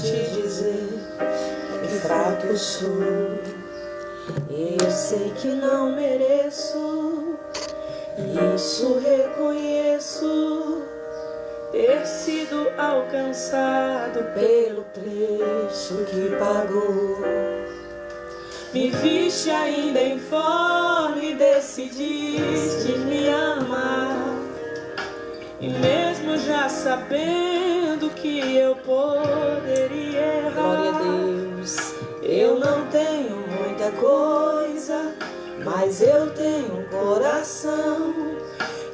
te dizer que fraco eu sou. Eu sei que não mereço, isso reconheço, ter sido alcançado pelo preço que pagou. Me viste ainda informe, decidiste me amar, e mesmo já sabendo que eu poderia errar. Glória a Deus. Eu não tenho muita coisa, mas eu tenho um coração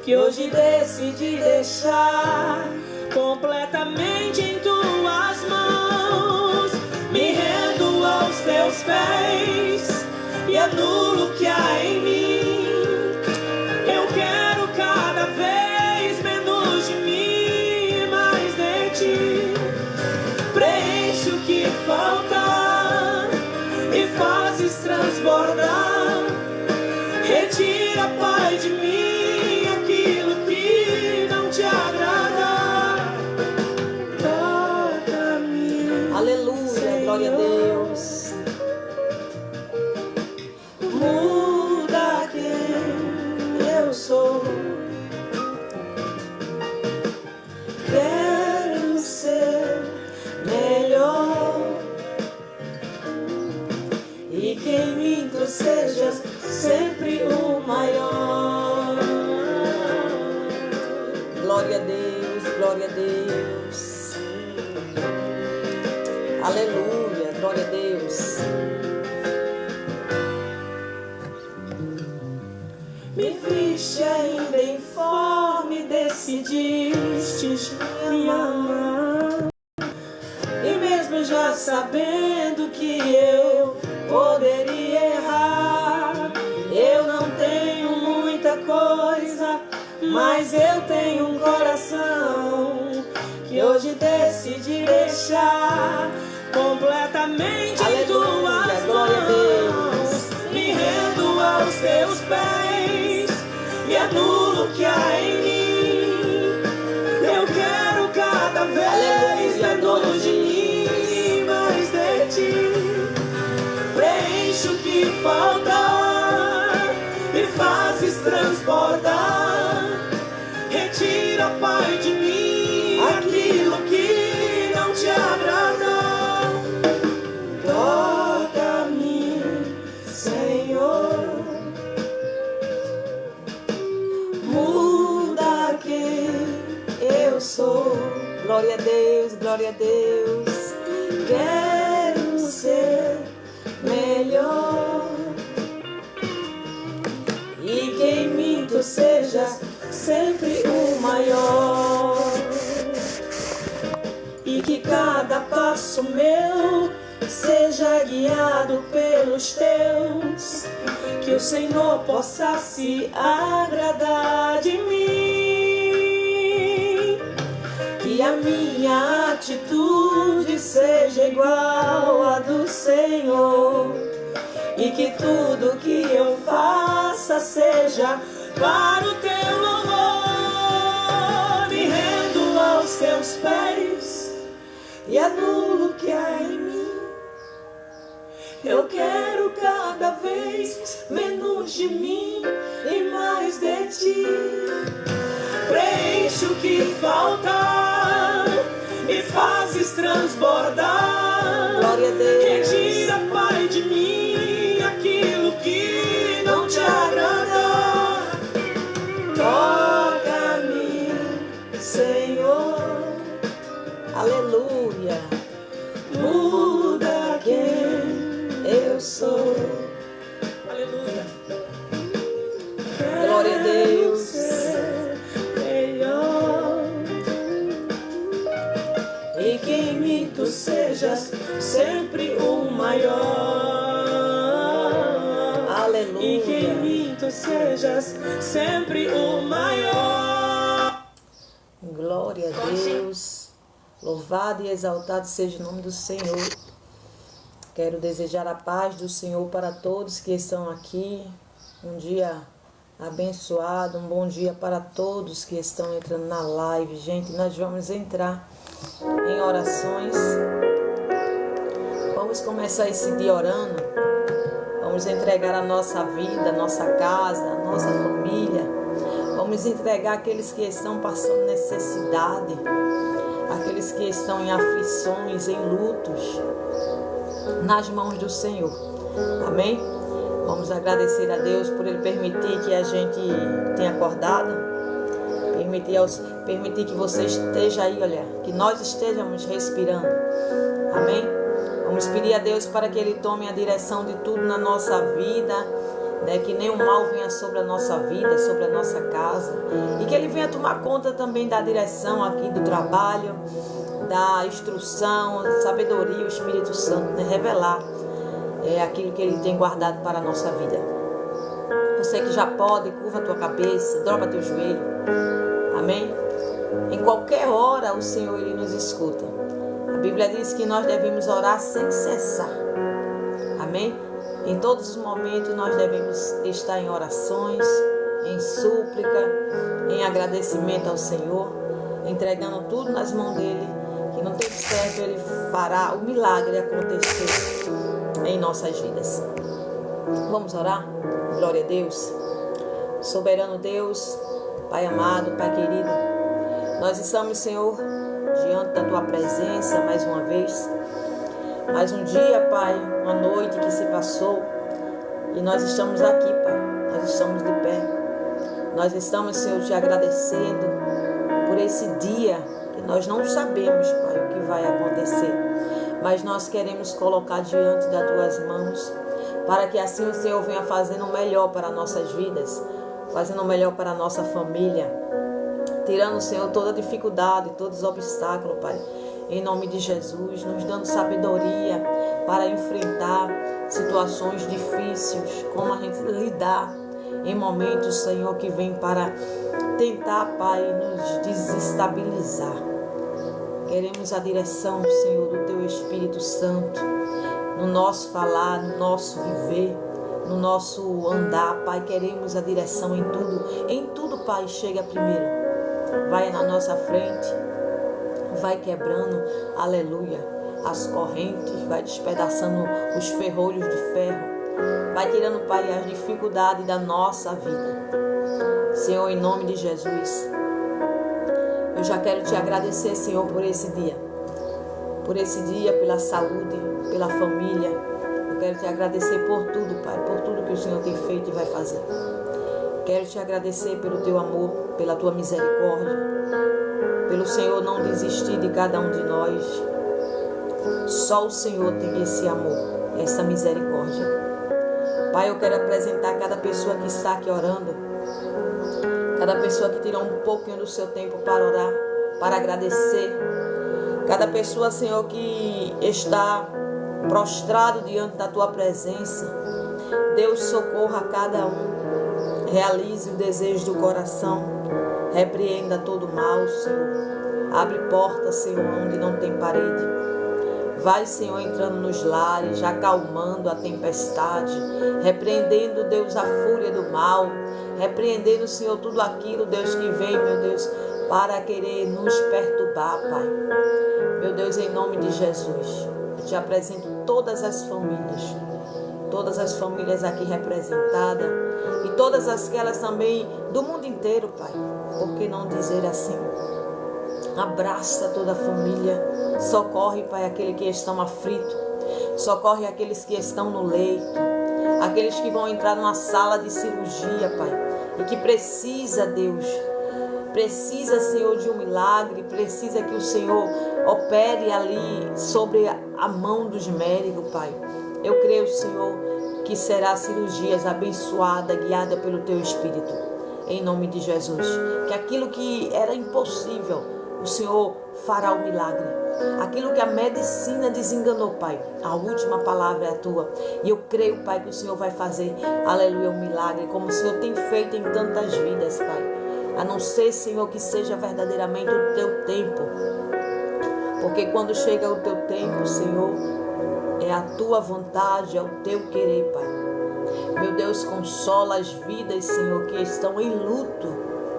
que hoje decidi deixar completamente em tuas mãos. Me rendo aos teus pés e anulo o que há em mim. Eu quero cada vez menos de mim, mais de ti. Preenche o que falta e fazes transbordar. Retira, Pai, de mim aquilo que não te agrada. Toca-me. Aleluia, Senhor. Glória a Deus. Muda quem eu sou. Quero ser melhor, e que em mim tu sejas sempre o maior. Glória a Deus, glória a Deus. Aleluia, glória a Deus. Me viste ainda informe, decidiste me amar, e mesmo já sabendo que eu poderia errar. Eu não tenho muita coisa, mas eu tenho um coração que hoje decidi deixar completamente em tuas mãos. Me rendo aos teus pés e anulo o que há em mim. Eu quero cada vez menos de mim, mais de ti. Preenche o que falta e fazes transbordar. Retira, Pai, de mim aquilo que não te agrada. Toca-me, Senhor. Muda quem eu sou. Glória a Deus, glória a Deus. Quero ser melhor, e que em mim tu sejas sempre o maior, e que cada passo meu seja guiado pelos teus, que o Senhor possa se agradar de mim, que a minha atitude seja igual à do Senhor, e que tudo que eu faça seja para o teu louvor. Me rendo aos teus pés e anulo o que há em mim. Eu quero cada vez menos de mim e mais de ti. Preenche o que falta e fazes transbordar. Glória a Deus. Retira, Pai, de mim aquilo que não te agrada. Toca-me, Senhor. Aleluia. Muda quem eu sou. Aleluia. Glória a Deus. E que em mim tu sejas sempre o maior. Aleluia. E que em mim tu sejas sempre o maior. Glória a Deus. Louvado e exaltado seja o nome do Senhor. Quero desejar a paz do Senhor para todos que estão aqui. Um dia abençoado, um bom dia para todos que estão entrando na live. Gente, nós vamos entrar em orações começar esse dia orando. Vamos entregar a nossa vida, a nossa casa, a nossa família. Vamos entregar aqueles que estão passando necessidade, aqueles que estão em aflições, em lutos, nas mãos do Senhor. Amém? Vamos agradecer a Deus por Ele permitir que a gente tenha acordado. Permitir que você esteja aí, olha, que nós estejamos respirando. Amém? Vamos pedir a Deus para que Ele tome a direção de tudo na nossa vida, né? Que nenhum mal venha sobre a nossa vida, sobre a nossa casa, e que Ele venha tomar conta também da direção aqui do trabalho, da instrução, sabedoria, o Espírito Santo, né? Revelar aquilo que Ele tem guardado para a nossa vida. Você que já pode, curva a tua cabeça, dobra teu joelho. Amém? Em qualquer hora o Senhor Ele nos escuta. A Bíblia diz que nós devemos orar sem cessar. Amém? Em todos os momentos nós devemos estar em orações, em súplica, em agradecimento ao Senhor, entregando tudo nas mãos dEle, que no tempo certo Ele fará o milagre acontecer em nossas vidas. Vamos orar? Glória a Deus. Soberano Deus, Pai amado, Pai querido, nós estamos, Senhor, diante da Tua presença mais uma vez. Mais um dia, Pai, uma noite que se passou, e nós estamos aqui, Pai, nós estamos de pé. Nós estamos, Senhor, te agradecendo por esse dia que nós não sabemos, Pai, o que vai acontecer, mas nós queremos colocar diante das Tuas mãos, para que assim o Senhor venha fazendo o melhor para nossas vidas, fazendo o melhor para a nossa família, tirando, Senhor, toda dificuldade, todos os obstáculos, Pai, em nome de Jesus, nos dando sabedoria para enfrentar situações difíceis, como a gente lidar em momentos, Senhor, que vem para tentar, Pai, nos desestabilizar. Queremos a direção, Senhor, do Teu Espírito Santo, no nosso falar, no nosso viver, no nosso andar, Pai. Queremos a direção em tudo, Pai. Chega primeiro, vai na nossa frente, vai quebrando, aleluia, as correntes, vai despedaçando os ferrolhos de ferro, vai tirando, Pai, as dificuldades da nossa vida. Senhor, em nome de Jesus, eu já quero te agradecer, Senhor, por esse dia, pela saúde, pela família. Eu quero te agradecer por tudo, Pai, por tudo que o Senhor tem feito e vai fazer. Quero te agradecer pelo Teu amor, pela Tua misericórdia, pelo Senhor não desistir de cada um de nós. Só o Senhor tem esse amor, essa misericórdia. Pai, eu quero apresentar cada pessoa que está aqui orando, cada pessoa que tirou um pouquinho do seu tempo para orar, para agradecer, cada pessoa, Senhor, que está prostrado diante da Tua presença. Deus, socorra cada um, realize o desejo do coração, repreenda todo mal, Senhor. Abre porta, Senhor, onde não tem parede. Vai, Senhor, entrando nos lares, acalmando a tempestade, repreendendo, Deus, a fúria do mal, repreendendo, Senhor, tudo aquilo, Deus, que vem, meu Deus, para querer nos perturbar, Pai. Meu Deus, em nome de Jesus, eu te apresento todas as famílias aqui representadas e todas aquelas também do mundo inteiro, Pai. Por que não dizer assim? Abraça toda a família, socorre, Pai, aqueles que estão aflitos, socorre aqueles que estão no leito, aqueles que vão entrar numa sala de cirurgia, Pai, e que precisa, Deus, precisa, Senhor, de um milagre, precisa que o Senhor opere ali sobre a mão dos médicos, Pai. Eu creio, Senhor, que será cirurgias abençoada, guiada pelo Teu Espírito, em nome de Jesus. Que aquilo que era impossível, o Senhor fará o milagre. Aquilo que a medicina desenganou, Pai, a última palavra é a Tua. E eu creio, Pai, que o Senhor vai fazer, aleluia, um milagre, como o Senhor tem feito em tantas vidas, Pai. A não ser, Senhor, que seja verdadeiramente o Teu tempo. Porque quando chega o Teu tempo, Senhor, é a Tua vontade, é o Teu querer, Pai. Meu Deus, consola as vidas, Senhor, que estão em luto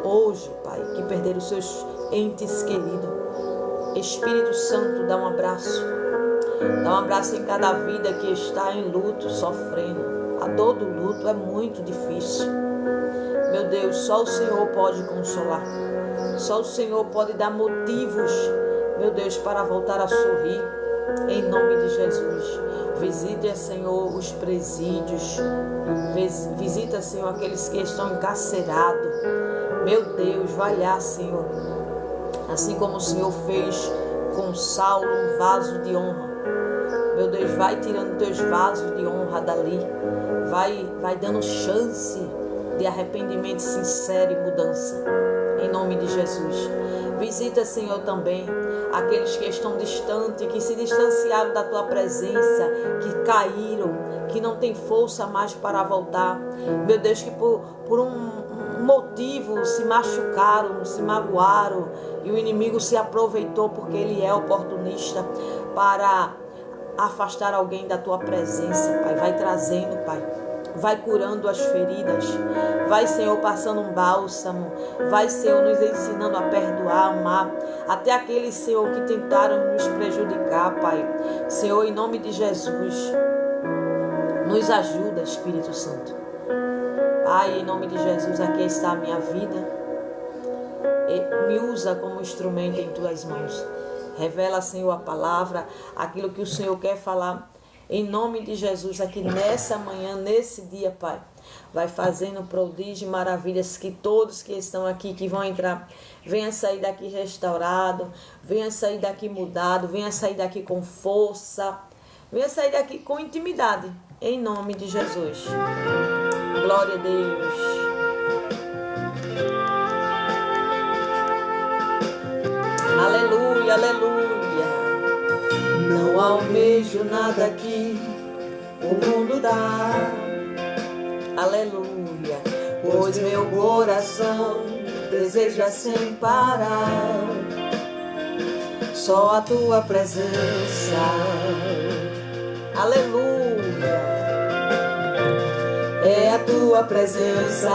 hoje, Pai, que perderam os seus entes queridos. Espírito Santo, dá um abraço. Dá um abraço em cada vida que está em luto, sofrendo. A dor do luto é muito difícil. Meu Deus, só o Senhor pode consolar. Só o Senhor pode dar motivos, meu Deus, para voltar a sorrir. Em nome de Jesus. Visita, Senhor, os presídios. Visita, Senhor, aqueles que estão encarcerados. Meu Deus, vai lá, Senhor. Assim como o Senhor fez com Saulo, um vaso de honra. Meu Deus, vai tirando teus vasos de honra dali. Vai dando chance de arrependimento sincero e mudança. Em nome de Jesus. Visita, Senhor, também aqueles que estão distantes, que se distanciaram da tua presença, que caíram, que não tem força mais para voltar. Meu Deus, que por um motivo se machucaram, se magoaram e o inimigo se aproveitou porque ele é oportunista para afastar alguém da tua presença, Pai. Vai trazendo, Pai. Vai curando as feridas. Vai, Senhor, passando um bálsamo. Vai, Senhor, nos ensinando a perdoar, amar. Até aqueles, Senhor, que tentaram nos prejudicar, Pai. Senhor, em nome de Jesus, nos ajuda, Espírito Santo. Pai, em nome de Jesus, aqui está a minha vida. Me usa como instrumento em tuas mãos. Revela, Senhor, a palavra, aquilo que o Senhor quer falar. Em nome de Jesus, aqui nessa manhã, nesse dia, Pai, vai fazendo prodígio e maravilhas, que todos que estão aqui, que vão entrar, venha sair daqui restaurado, venha sair daqui mudado, venha sair daqui com força, venha sair daqui com intimidade, em nome de Jesus. Glória a Deus. Aleluia, aleluia. Não almejo nada que o mundo dá, aleluia, pois meu coração deseja sem parar só a tua presença, aleluia, é a tua presença,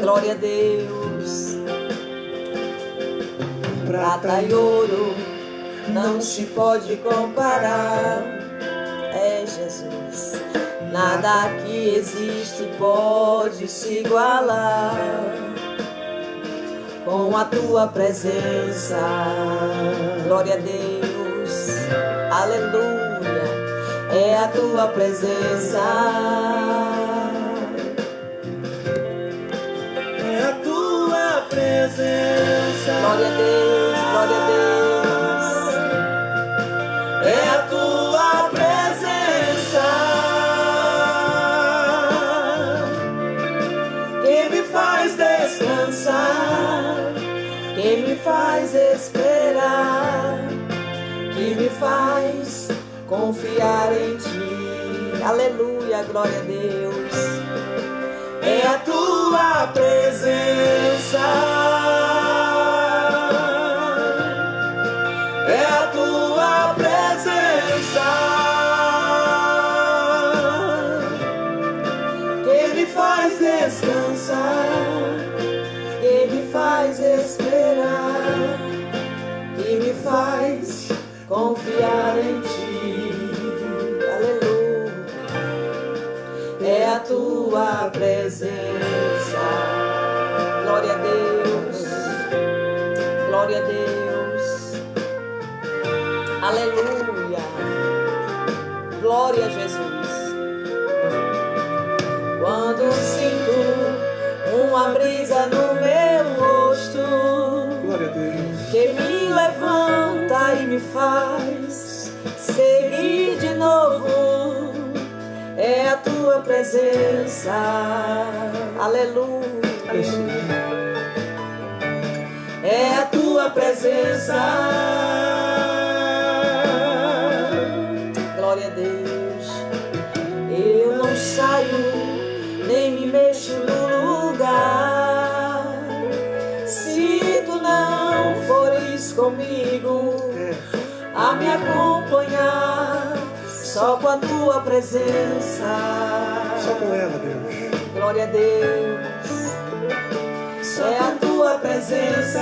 glória a Deus. Prata e ouro não se pode comparar, é Jesus. Nada que existe pode se igualar com a tua presença. Glória a Deus, aleluia, é a tua presença. É a tua presença. Glória a Deus, glória a Deus. É a tua presença que me faz descansar, que me faz esperar, que me faz confiar em ti. Aleluia, glória a Deus. É a tua presença. É a tua presença que me faz descansar, que me faz esperar, que me faz confiar em ti. Aleluia. É a tua presença. Glória a Deus. Glória a Deus. Aleluia, glória a Jesus. Quando sinto uma brisa no meu rosto, glória a Deus, que me levanta e me faz seguir de novo, é a tua presença. Aleluia, é a tua presença. Glória a Deus. Eu não saio, nem me mexo no lugar, se tu não fores comigo a me acompanhar, só com a tua presença. Só com ela, Deus. Glória a Deus. É a tua presença.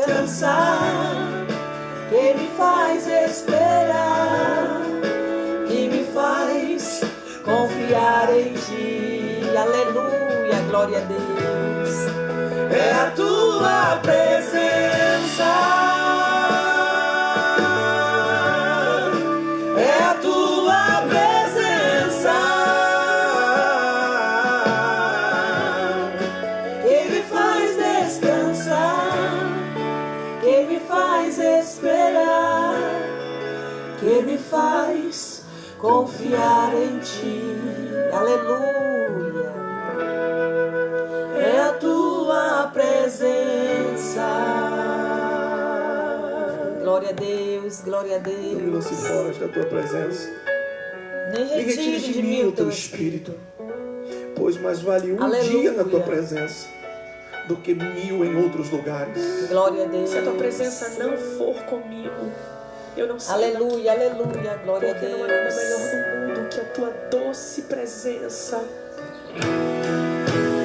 descansar, que me faz esperar, que me faz confiar em ti. Aleluia, glória a Deus. É a tua presença, é a tua presença que me faz descansar, que me faz esperar, que me faz confiar em ti. Aleluia. É a tua presença. Glória a Deus, glória a Deus. Não me lance fora da tua presença. Nem retire de mim o teu espírito. Pois mais vale um Aleluia. dia na tua presença do que 1000 em outros lugares. Glória a Deus. Se a tua presença não for comigo, eu não sei. Aleluia, aleluia, glória a Porque Deus. não há nada melhor no mundo que a tua doce presença.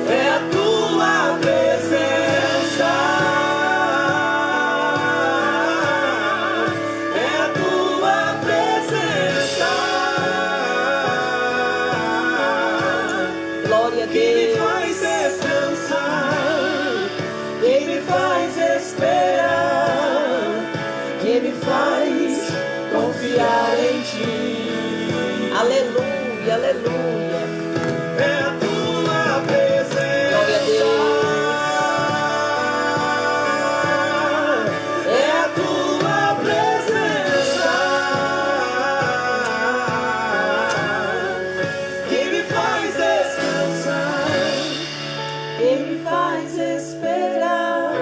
É a tua presença, é a tua presença, glória a Deus, que me faz descansar, que me faz esperar, que me faz confiar em ti. Aleluia, aleluia. É a tua presença. Glória a Deus. É a tua presença que me faz descansar, que me faz esperar,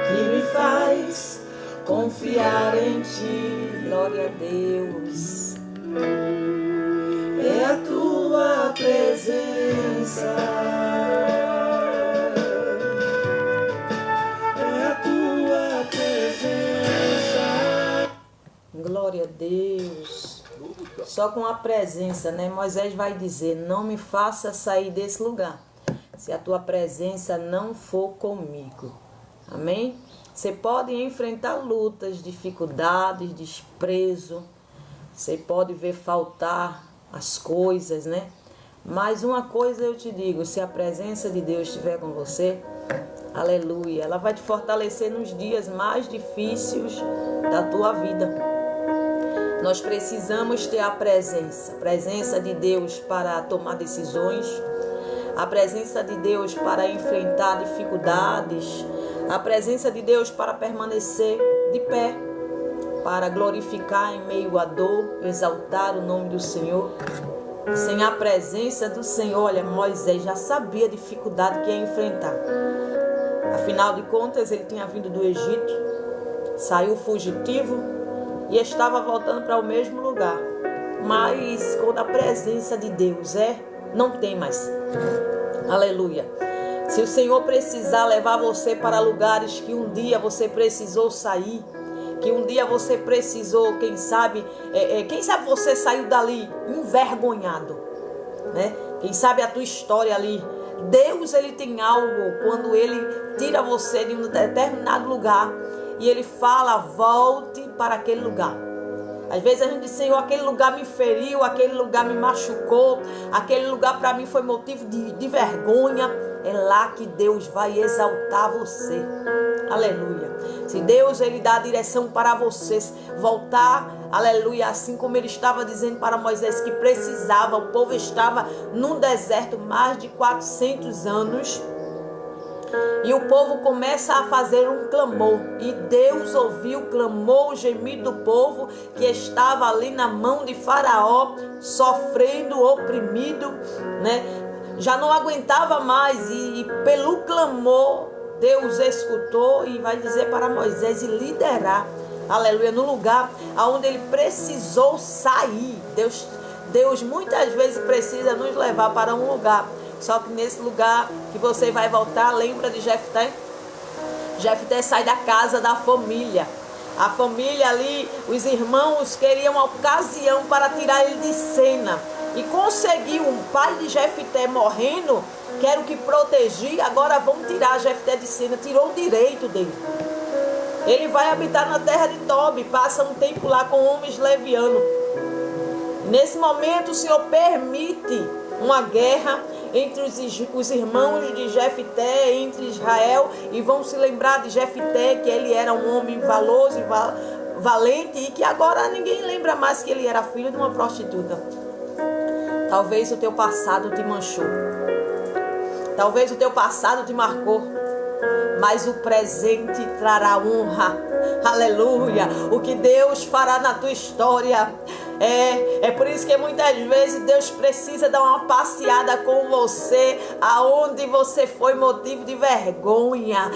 que me faz confiar em ti. Glória a Deus. É a tua presença, é a tua presença. Glória a Deus. Só com a presença, né? Moisés vai dizer: não me faça sair desse lugar se a tua presença não for comigo. Amém? Você pode enfrentar lutas, dificuldades, desprezo. Você pode ver faltar as coisas, né? Mas uma coisa eu te digo: se a presença de Deus estiver com você, aleluia, ela vai te fortalecer nos dias mais difíceis da tua vida. Nós precisamos ter a presença de Deus para tomar decisões, a presença de Deus para enfrentar dificuldades, a presença de Deus para permanecer de pé, para glorificar em meio à dor, exaltar o nome do Senhor. Sem a presença do Senhor, olha, Moisés já sabia a dificuldade que ia enfrentar. Afinal de contas, ele tinha vindo do Egito, saiu fugitivo e estava voltando para o mesmo lugar. Mas quando a presença de Deus não tem mais. Aleluia. Se o Senhor precisar levar você para lugares que um dia você precisou sair, que um dia você precisou, quem sabe você saiu dali envergonhado, né? Quem sabe a tua história ali. Deus, ele tem algo quando ele tira você de um determinado lugar e ele fala: volte para aquele lugar. Às vezes a gente diz: Senhor, aquele lugar me feriu, aquele lugar me machucou, aquele lugar para mim foi motivo de vergonha. É lá que Deus vai exaltar você. Aleluia. Se Deus, ele dá a direção para vocês voltar, aleluia, assim como ele estava dizendo para Moisés que precisava, o povo estava num deserto mais de 400 anos. E o povo começa a fazer um clamor. E Deus ouviu o clamor, o gemido do povo que estava ali na mão de Faraó, sofrendo, oprimido, né? Já não aguentava mais. E pelo clamor, Deus escutou e vai dizer para Moisés liderar, aleluia, no lugar onde ele precisou sair. Deus muitas vezes precisa nos levar para um lugar. Só que nesse lugar que você vai voltar, lembra de Jefté? Jefté sai da casa da família. A família ali, os irmãos queriam uma ocasião para tirar ele de cena. E conseguiu, um pai de Jefté morrendo, que era o que protegia, agora vão tirar Jefté de cena. Tirou o direito dele. Ele vai habitar na terra de Tobi, passa um tempo lá com homens levianos. Nesse momento o Senhor permite uma guerra entre os irmãos de Jefité, entre Israel, e vão se lembrar de Jefité, que ele era um homem valoroso e valente, e que agora ninguém lembra mais que ele era filho de uma prostituta. Talvez o teu passado te manchou, talvez o teu passado te marcou, mas o presente trará honra. Aleluia! O que Deus fará na tua história. É por isso que muitas vezes Deus precisa dar uma passeada com você, aonde você foi motivo de vergonha.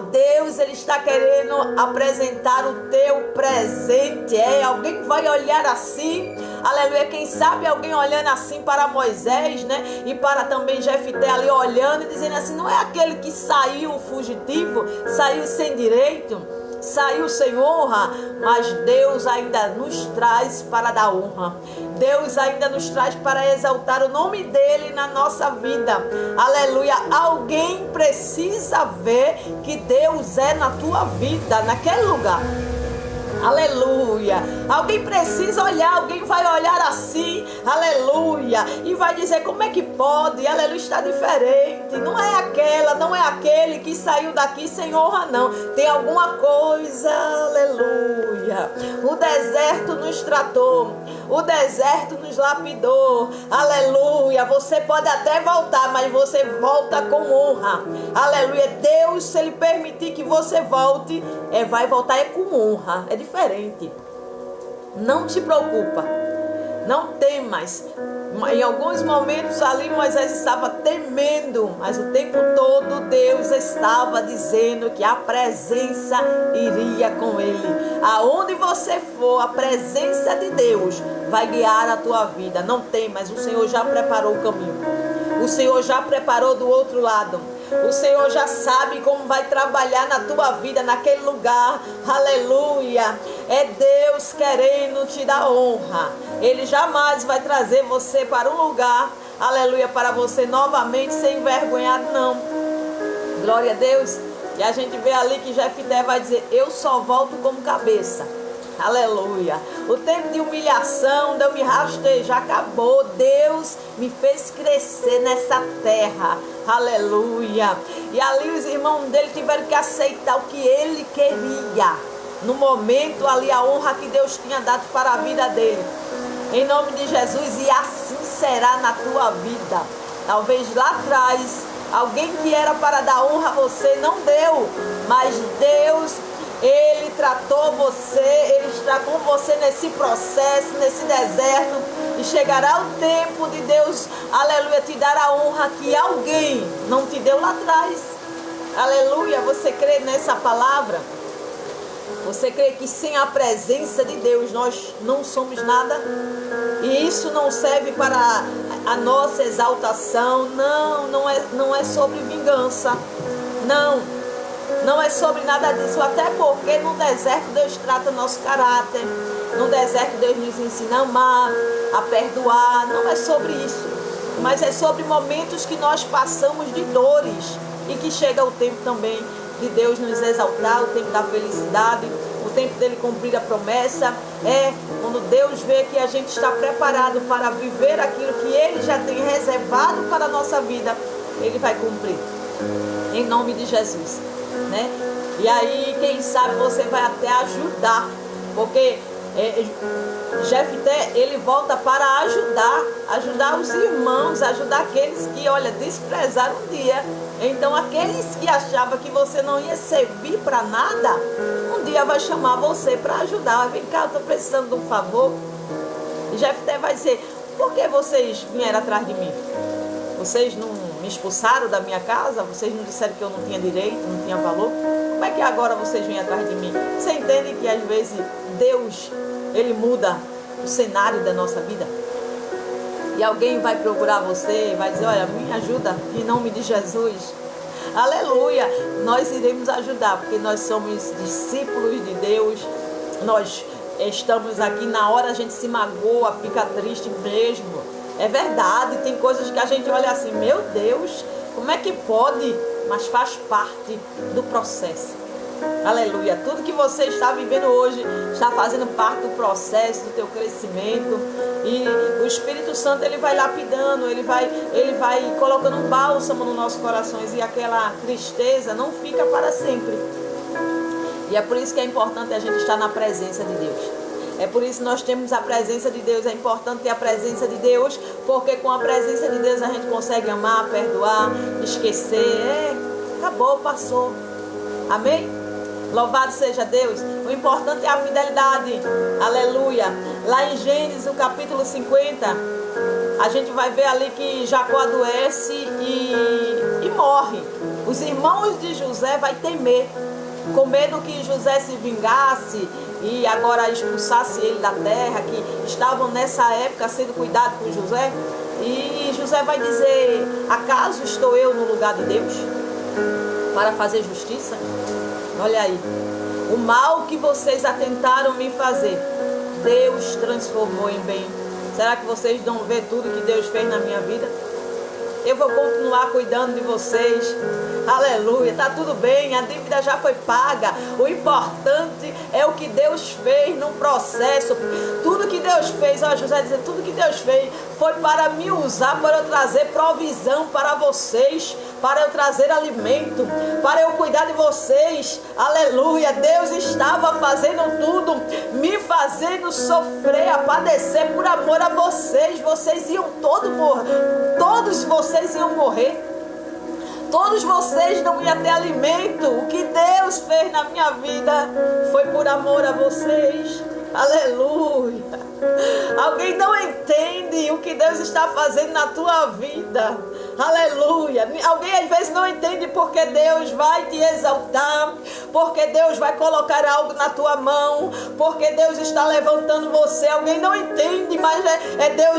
Deus, Ele está querendo apresentar o teu presente. Alguém vai olhar assim, aleluia, quem sabe alguém olhando assim para Moisés, né? E para também Jefité ali olhando e dizendo assim, não é aquele que saiu fugitivo, saiu sem direito, saiu sem honra, mas Deus ainda nos traz para dar honra. Deus ainda nos traz para exaltar o nome dele na nossa vida. Aleluia. Alguém precisa ver que Deus é na tua vida, naquele lugar. Aleluia. Alguém precisa olhar, alguém vai olhar assim, aleluia, e vai dizer, como é que pode? Aleluia, está diferente. Não é aquela, não é aquele que saiu daqui sem honra, não. Tem alguma coisa, aleluia. O deserto nos tratou, o deserto nos lapidou, aleluia. Você pode até voltar, mas você volta com honra, aleluia. Deus, se Ele permitir que você volte, vai voltar com honra, é diferente. Não te preocupa, não temas. Em alguns momentos ali Moisés estava temendo, mas o tempo todo Deus estava dizendo que a presença iria com ele. Aonde você for, a presença de Deus vai guiar a tua vida. Não temas, o Senhor já preparou o caminho. O Senhor já preparou do outro lado. O Senhor já sabe como vai trabalhar na tua vida, naquele lugar. Aleluia. É Deus querendo te dar honra. Ele jamais vai trazer você para um lugar, aleluia, para você novamente ser envergonhado, não. Glória a Deus. E a gente vê ali que Jefité vai dizer, eu só volto como cabeça. Aleluia. O tempo de humilhação, de eu me rastejar, acabou. Deus me fez crescer nessa terra. Aleluia. E ali os irmãos dele tiveram que aceitar o que ele queria. No momento ali, a honra que Deus tinha dado para a vida dele. Em nome de Jesus, e assim será na tua vida. Talvez lá atrás, alguém que era para dar honra a você não deu, mas Deus, Ele tratou você, Ele está com você nesse processo, nesse deserto, e chegará o tempo de Deus, aleluia, te dar a honra que alguém não te deu lá atrás. Aleluia, você crê nessa palavra? Você crê que sem a presença de Deus nós não somos nada? E isso não serve para a nossa exaltação. Não é sobre vingança. Não é sobre nada disso. Até porque no deserto Deus trata nosso caráter. No deserto Deus nos ensina a amar, a perdoar. Não é sobre isso. Mas é sobre momentos que nós passamos de dores. E que chega o tempo também de Deus nos exaltar, o tempo da felicidade, o tempo dele cumprir a promessa. Quando Deus vê que a gente está preparado para viver aquilo que Ele já tem reservado para a nossa vida, Ele vai cumprir, em nome de Jesus, né? E aí, quem sabe você vai até ajudar, porque Jefité, ele volta para ajudar os irmãos, ajudar aqueles que, olha, desprezaram o dia. Então, aqueles que achavam que você não ia servir para nada, um dia vai chamar você para ajudar. Vem cá, eu estou precisando de um favor. E Jefité vai dizer, por que vocês vieram atrás de mim? Vocês não me expulsaram da minha casa? Vocês não disseram que eu não tinha direito, não tinha valor? Como é que agora vocês vêm atrás de mim? Você entende que às vezes Deus, Ele muda o cenário da nossa vida? E alguém vai procurar você, vai dizer, olha, me ajuda em nome de Jesus. Aleluia! Nós iremos ajudar, porque nós somos discípulos de Deus. Nós estamos aqui, na hora a gente se magoa, fica triste mesmo. É verdade, tem coisas que a gente olha assim, meu Deus, como é que pode? Mas faz parte do processo. Aleluia. Tudo que você está vivendo hoje está fazendo parte do processo do teu crescimento. E o Espírito Santo, ele vai lapidando, ele vai colocando um bálsamo nos nossos corações. E aquela tristeza não fica para sempre. E é por isso que é importante a gente estar na presença de Deus. É por isso que nós temos a presença de Deus. É importante ter a presença de Deus, porque com a presença de Deus a gente consegue amar, perdoar, esquecer. Acabou, passou. Amém? Louvado seja Deus. O importante é a fidelidade. Aleluia. Lá em Gênesis, o capítulo 50, a gente vai ver ali que Jacó adoece e morre. Os irmãos de José vão temer, com medo que José se vingasse e agora expulsasse ele da terra, que estavam nessa época sendo cuidados por José. E José vai dizer: acaso estou eu no lugar de Deus para fazer justiça? Olha aí, o mal que vocês atentaram me fazer, Deus transformou em bem. Será que vocês não vê tudo que Deus fez na minha vida? Eu vou continuar cuidando de vocês. Aleluia, tá tudo bem, a dívida já foi paga. O importante é o que Deus fez no processo. Tudo que Deus fez, ó, José dizendo, tudo que Deus fez foi para me usar, para eu trazer provisão para vocês, para eu trazer alimento, para eu cuidar de vocês. Aleluia, Deus estava fazendo tudo, me fazendo sofrer, a padecer por amor a vocês. Vocês iam todos morrer, todos vocês iam morrer. Todos vocês não iam ter alimento. O que Deus fez na minha vida foi por amor a vocês. Aleluia. Alguém não entende o que Deus está fazendo na tua vida. Aleluia. Alguém às vezes não entende porque Deus vai te exaltar, porque Deus vai colocar algo na tua mão, porque Deus está levantando você. Alguém não entende, mas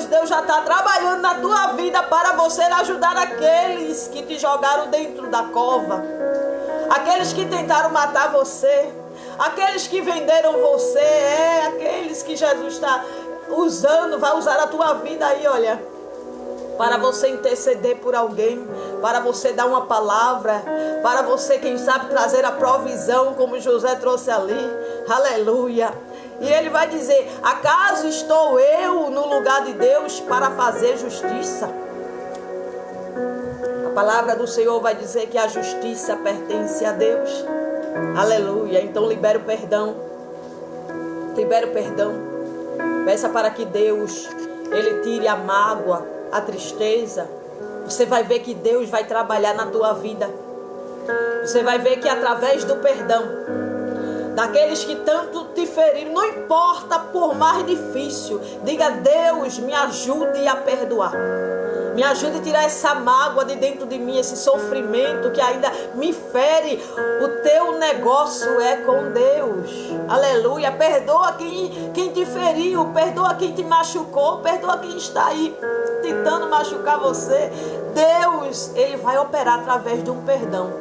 Deus já está trabalhando na tua vida para você ajudar aqueles que te jogaram dentro da cova, aqueles que tentaram matar você, aqueles que venderam você, aqueles que Jesus está usando, vai usar a tua vida aí, olha, para você interceder por alguém, para você dar uma palavra, para você, quem sabe, trazer a provisão, como José trouxe ali. Aleluia. E ele vai dizer: acaso estou eu no lugar de Deus para fazer justiça? A palavra do Senhor vai dizer que a justiça pertence a Deus. Aleluia. Então libera o perdão. Libera o perdão. Peça para que Deus, Ele tire a mágoa, a tristeza. Você vai ver que Deus vai trabalhar na tua vida. Você vai ver que através do perdão, daqueles que tanto te feriram, não importa por mais difícil, diga: Deus, me ajude a perdoar. Me ajude a tirar essa mágoa de dentro de mim, esse sofrimento que ainda me fere. O teu negócio é com Deus. Aleluia. Perdoa quem te feriu, perdoa quem te machucou, perdoa quem está aí tentando machucar você. Deus, Ele vai operar através de um perdão.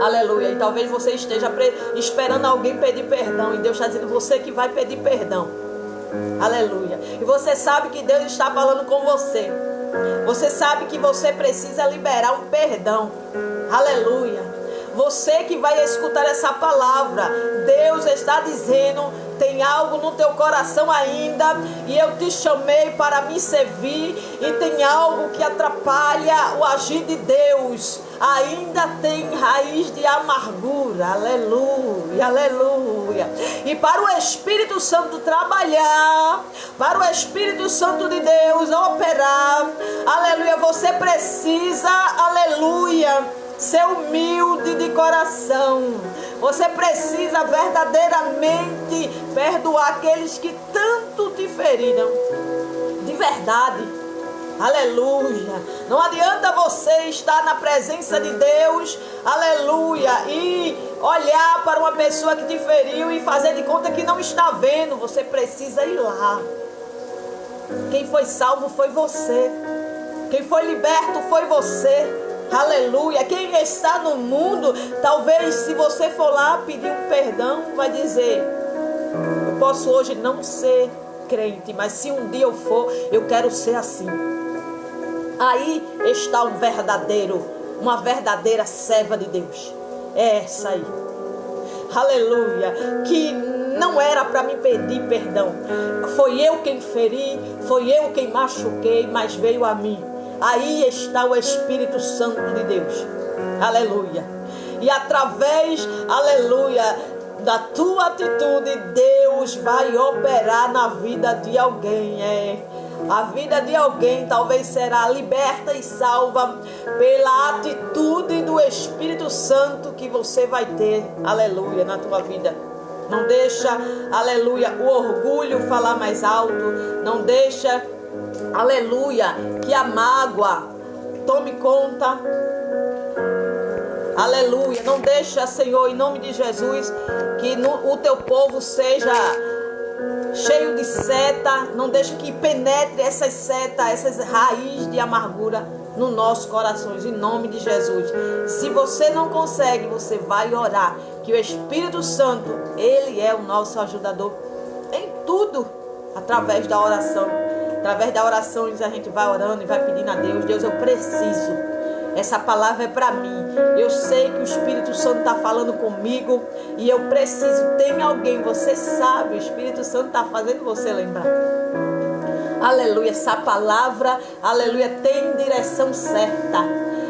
Aleluia. E talvez você esteja esperando alguém pedir perdão, e Deus está dizendo: você que vai pedir perdão. Aleluia. E você sabe que Deus está falando com você. Você sabe que você precisa liberar um perdão. Aleluia. Você que vai escutar essa palavra, Deus está dizendo: tem algo no teu coração ainda, e eu te chamei para me servir, e tem algo que atrapalha o agir de Deus. Ainda tem raiz de amargura. Aleluia, aleluia. E para o Espírito Santo trabalhar, para o Espírito Santo de Deus operar, aleluia, você precisa, aleluia, ser humilde de coração. Você precisa verdadeiramente perdoar aqueles que tanto te feriram. De verdade. Aleluia. Não adianta você estar na presença de Deus, aleluia, e olhar para uma pessoa que te feriu e fazer de conta que não está vendo. Você precisa ir lá. Quem foi salvo foi você. Quem foi liberto foi você. Aleluia. Quem está no mundo, talvez se você for lá pedir um perdão, vai dizer: eu posso hoje não ser crente, mas se um dia eu for, eu quero ser assim. Aí está uma verdadeira serva de Deus. É essa aí. aleluia, que não era para me pedir perdão. Foi eu quem feri, foi eu quem machuquei, mas veio a mim. Aí está o Espírito Santo de Deus, aleluia. E através, aleluia, da tua atitude, Deus vai operar na vida de alguém. A vida de alguém talvez será liberta e salva pela atitude do Espírito Santo que você vai ter, aleluia, na tua vida. Não deixa, aleluia, o orgulho falar mais alto. Não deixa, aleluia, que a mágoa tome conta. Aleluia. Não deixa, Senhor, em nome de Jesus, que o teu povo seja cheio de seta. Não deixa que penetre essas setas, essas raízes de amargura nos nossos corações, em nome de Jesus. Se você não consegue, você vai orar, que o Espírito Santo, Ele é o nosso ajudador em tudo, através da oração. Através da oração a gente vai orando e vai pedindo a Deus: Deus, eu preciso. Essa palavra é para mim. Eu sei que o Espírito Santo está falando comigo e eu preciso. Tem alguém, você sabe, o Espírito Santo está fazendo você lembrar. Aleluia, essa palavra, aleluia, tem direção certa.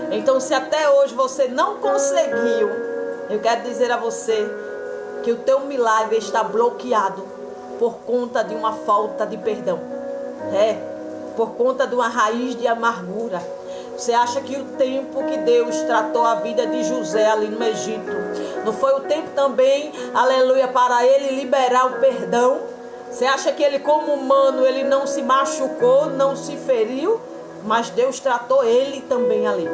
Então, se até hoje você não conseguiu, eu quero dizer a você que o teu milagre está bloqueado por conta de uma falta de perdão. Por conta de uma raiz de amargura. Você acha que o tempo que Deus tratou a vida de José ali no Egito, não foi o tempo também, aleluia, para ele liberar o perdão? Você acha que ele, como humano, ele não se machucou, não se feriu? Mas Deus tratou ele também ali,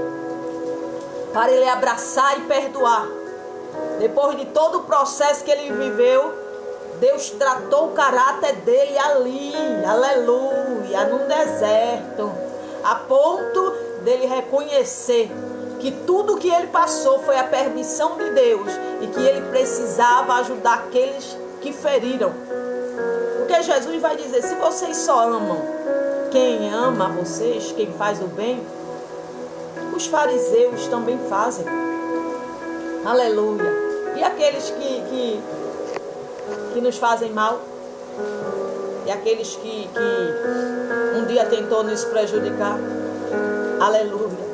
para ele abraçar e perdoar. Depois de todo o processo que ele viveu, Deus tratou o caráter dele ali, aleluia, num deserto, a ponto dele reconhecer que tudo que ele passou foi a permissão de Deus e que ele precisava ajudar aqueles que feriram. Porque Jesus vai dizer: se vocês só amam quem ama vocês, quem faz o bem, os fariseus também fazem. Aleluia. E aqueles que nos fazem mal? E aqueles que um dia tentou nos prejudicar? Aleluia.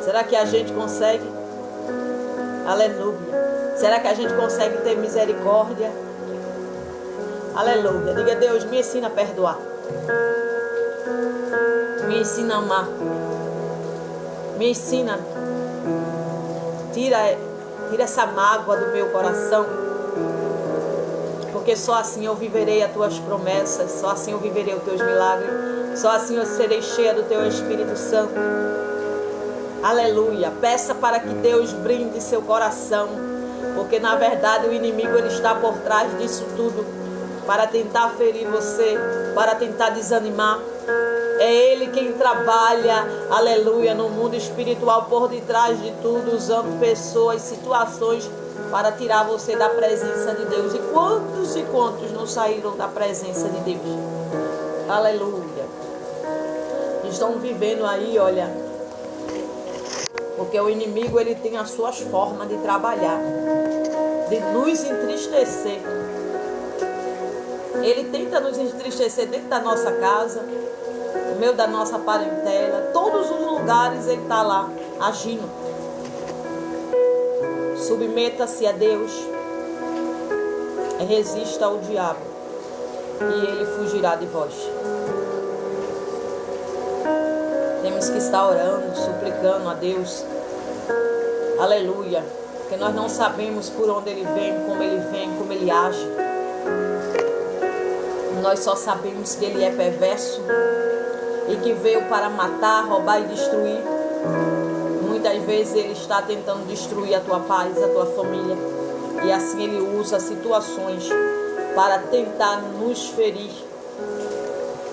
Será que a gente consegue? Aleluia. Será que a gente consegue ter misericórdia? Aleluia. Diga: Deus, me ensina a perdoar. Me ensina a amar. Me ensina. Tira essa mágoa do meu coração. Porque só assim eu viverei as tuas promessas. Só assim eu viverei os teus milagres. Só assim eu serei cheia do teu Espírito Santo. Aleluia. Peça para que Deus brinde seu coração. Porque na verdade o inimigo ele está por trás disso tudo, para tentar ferir você, para tentar desanimar. É ele quem trabalha, aleluia, no mundo espiritual por detrás de tudo, usando pessoas, situações para tirar você da presença de Deus. E quantos não saíram da presença de Deus? Aleluia. Estão vivendo aí, olha, porque o inimigo ele tem as suas formas de trabalhar, de nos entristecer. Ele tenta nos entristecer dentro da nossa casa, no meio da nossa parentela, todos os lugares ele está lá agindo. Submeta-se a Deus, resista ao diabo e ele fugirá de vós. Temos que estar orando, suplicando a Deus, aleluia, porque nós não sabemos por onde ele vem, como ele age. Nós só sabemos que ele é perverso e que veio para matar, roubar e destruir. Muitas vezes ele está tentando destruir a tua paz, a tua família, e assim ele usa situações para tentar nos ferir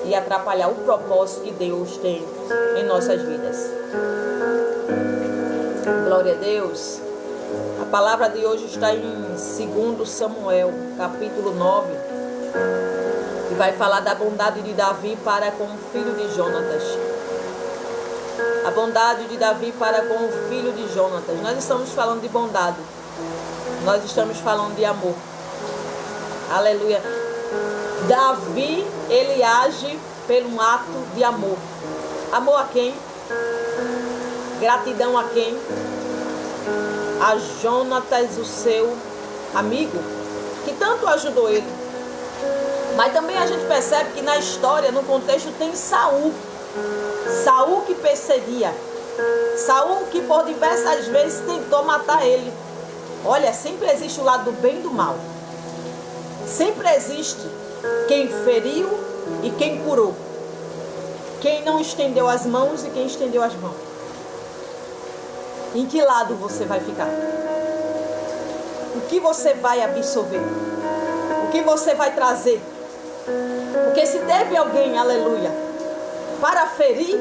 e atrapalhar o propósito que Deus tem em nossas vidas. Glória a Deus. A palavra de hoje está em 2 Samuel, capítulo 9, e vai falar da bondade de Davi para com o filho de Jonatas. A bondade de Davi para com o filho de Jonatas. Nós estamos falando de bondade. Nós estamos falando de amor. Aleluia. Davi, ele age pelo ato de amor. Amor a quem? Gratidão a quem? A Jonatas, o seu amigo, que tanto ajudou ele. Mas também a gente percebe que na história, no contexto, tem Saul. Saul que perseguia. Saul que por diversas vezes tentou matar ele. Olha, sempre existe o lado do bem e do mal. Sempre existe quem feriu e quem curou. Quem não estendeu as mãos e quem estendeu as mãos. Em que lado você vai ficar? O que você vai absorver? O que você vai trazer? Porque se teve alguém, aleluia, para ferir,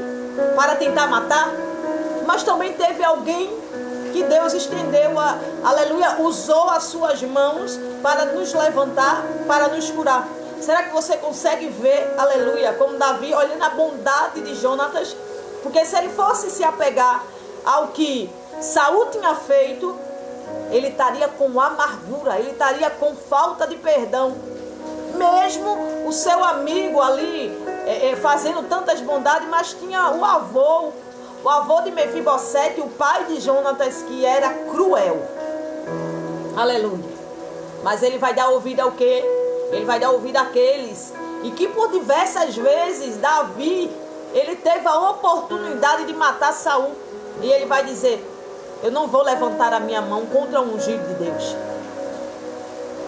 para tentar matar, mas também teve alguém que Deus estendeu, aleluia, usou as suas mãos para nos levantar, para nos curar. Será que você consegue ver, aleluia, como Davi, olhando a bondade de Jonatas? Porque se ele fosse se apegar ao que Saul tinha feito, ele estaria com amargura, ele estaria com falta de perdão. Mesmo o seu amigo ali fazendo tantas bondades, mas tinha o avô de Mefibosete, o pai de Jonatas, que era cruel. Aleluia. Mas ele vai dar ouvido ao quê? Ele vai dar ouvido àqueles. E que por diversas vezes Davi, ele teve a oportunidade de matar Saul. E ele vai dizer: eu não vou levantar a minha mão contra o ungido de Deus.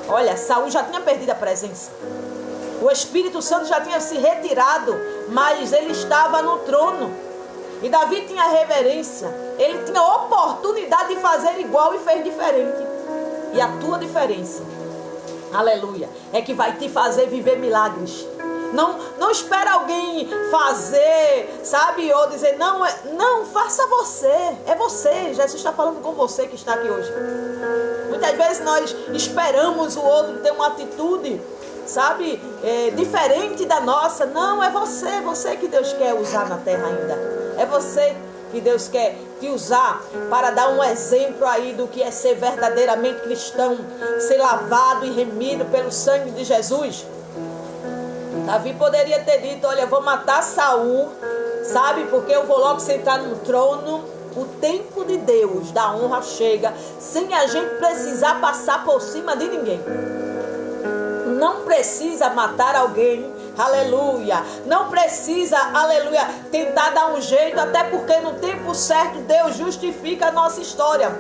Olha, Saul já tinha perdido a presença. O Espírito Santo já tinha se retirado, mas ele estava no trono. E Davi tinha reverência. Ele tinha oportunidade de fazer igual e fez diferente. E a tua diferença, aleluia, é que vai te fazer viver milagres. Não espera alguém fazer, sabe? Ou dizer, não, faça você. É você. Jesus está falando com você que está aqui hoje. Muitas vezes nós esperamos o outro ter uma atitude, sabe, diferente da nossa. Não, é você que Deus quer usar na terra ainda. É você que Deus quer te usar para dar um exemplo aí do que é ser verdadeiramente cristão, ser lavado e remido pelo sangue de Jesus. Davi poderia ter dito: olha, eu vou matar Saul, sabe, porque eu vou logo sentar no trono. O tempo de Deus da honra chega sem a gente precisar passar por cima de ninguém. Não precisa matar alguém, aleluia. Não precisa, aleluia, tentar dar um jeito, até porque no tempo certo Deus justifica a nossa história.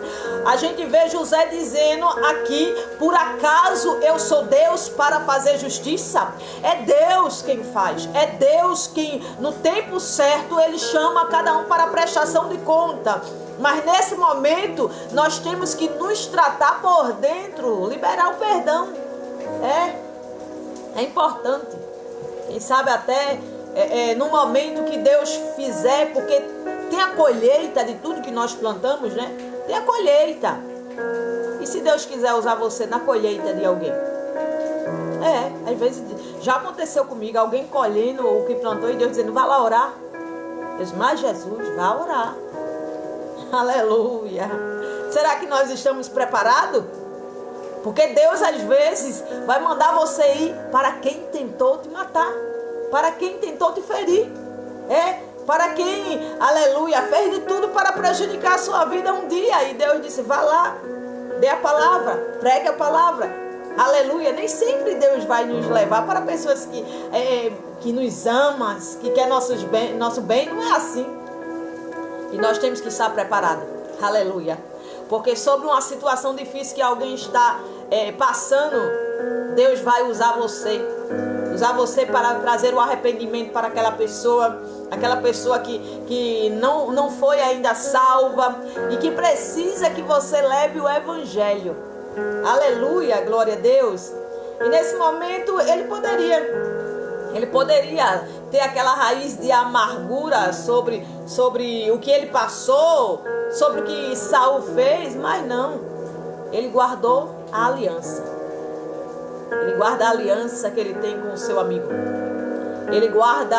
A gente vê José dizendo aqui: por acaso eu sou Deus para fazer justiça? É Deus quem faz, é Deus quem no tempo certo ele chama cada um para a prestação de conta. Mas nesse momento nós temos que nos tratar por dentro, liberar o perdão. É importante. Quem sabe até no momento que Deus fizer, porque tem a colheita de tudo que nós plantamos, né? Tem a colheita. E se Deus quiser usar você na colheita de alguém? Às vezes já aconteceu comigo, alguém colhendo o que plantou e Deus dizendo: vai lá orar. Eu disse: mas Jesus, vá orar. Aleluia. Será que nós estamos preparados? Porque Deus às vezes vai mandar você ir para quem tentou te matar, para quem tentou te ferir, para quem, aleluia, fez de tudo para prejudicar a sua vida um dia. E Deus disse: vá lá, dê a palavra, pregue a palavra, aleluia. Nem sempre Deus vai nos levar para pessoas que nos amam, que quer nosso bem, não é assim. E nós temos que estar preparados, aleluia. Porque sobre uma situação difícil que alguém está passando, Deus vai usar você para trazer o arrependimento para aquela pessoa que não foi ainda salva e que precisa que você leve o evangelho. Aleluia, glória a Deus. E nesse momento ele poderia ter aquela raiz de amargura sobre o que ele passou, sobre o que Saul fez, mas não. Ele guardou a aliança. Ele guarda a aliança que ele tem com o seu amigo. Ele guarda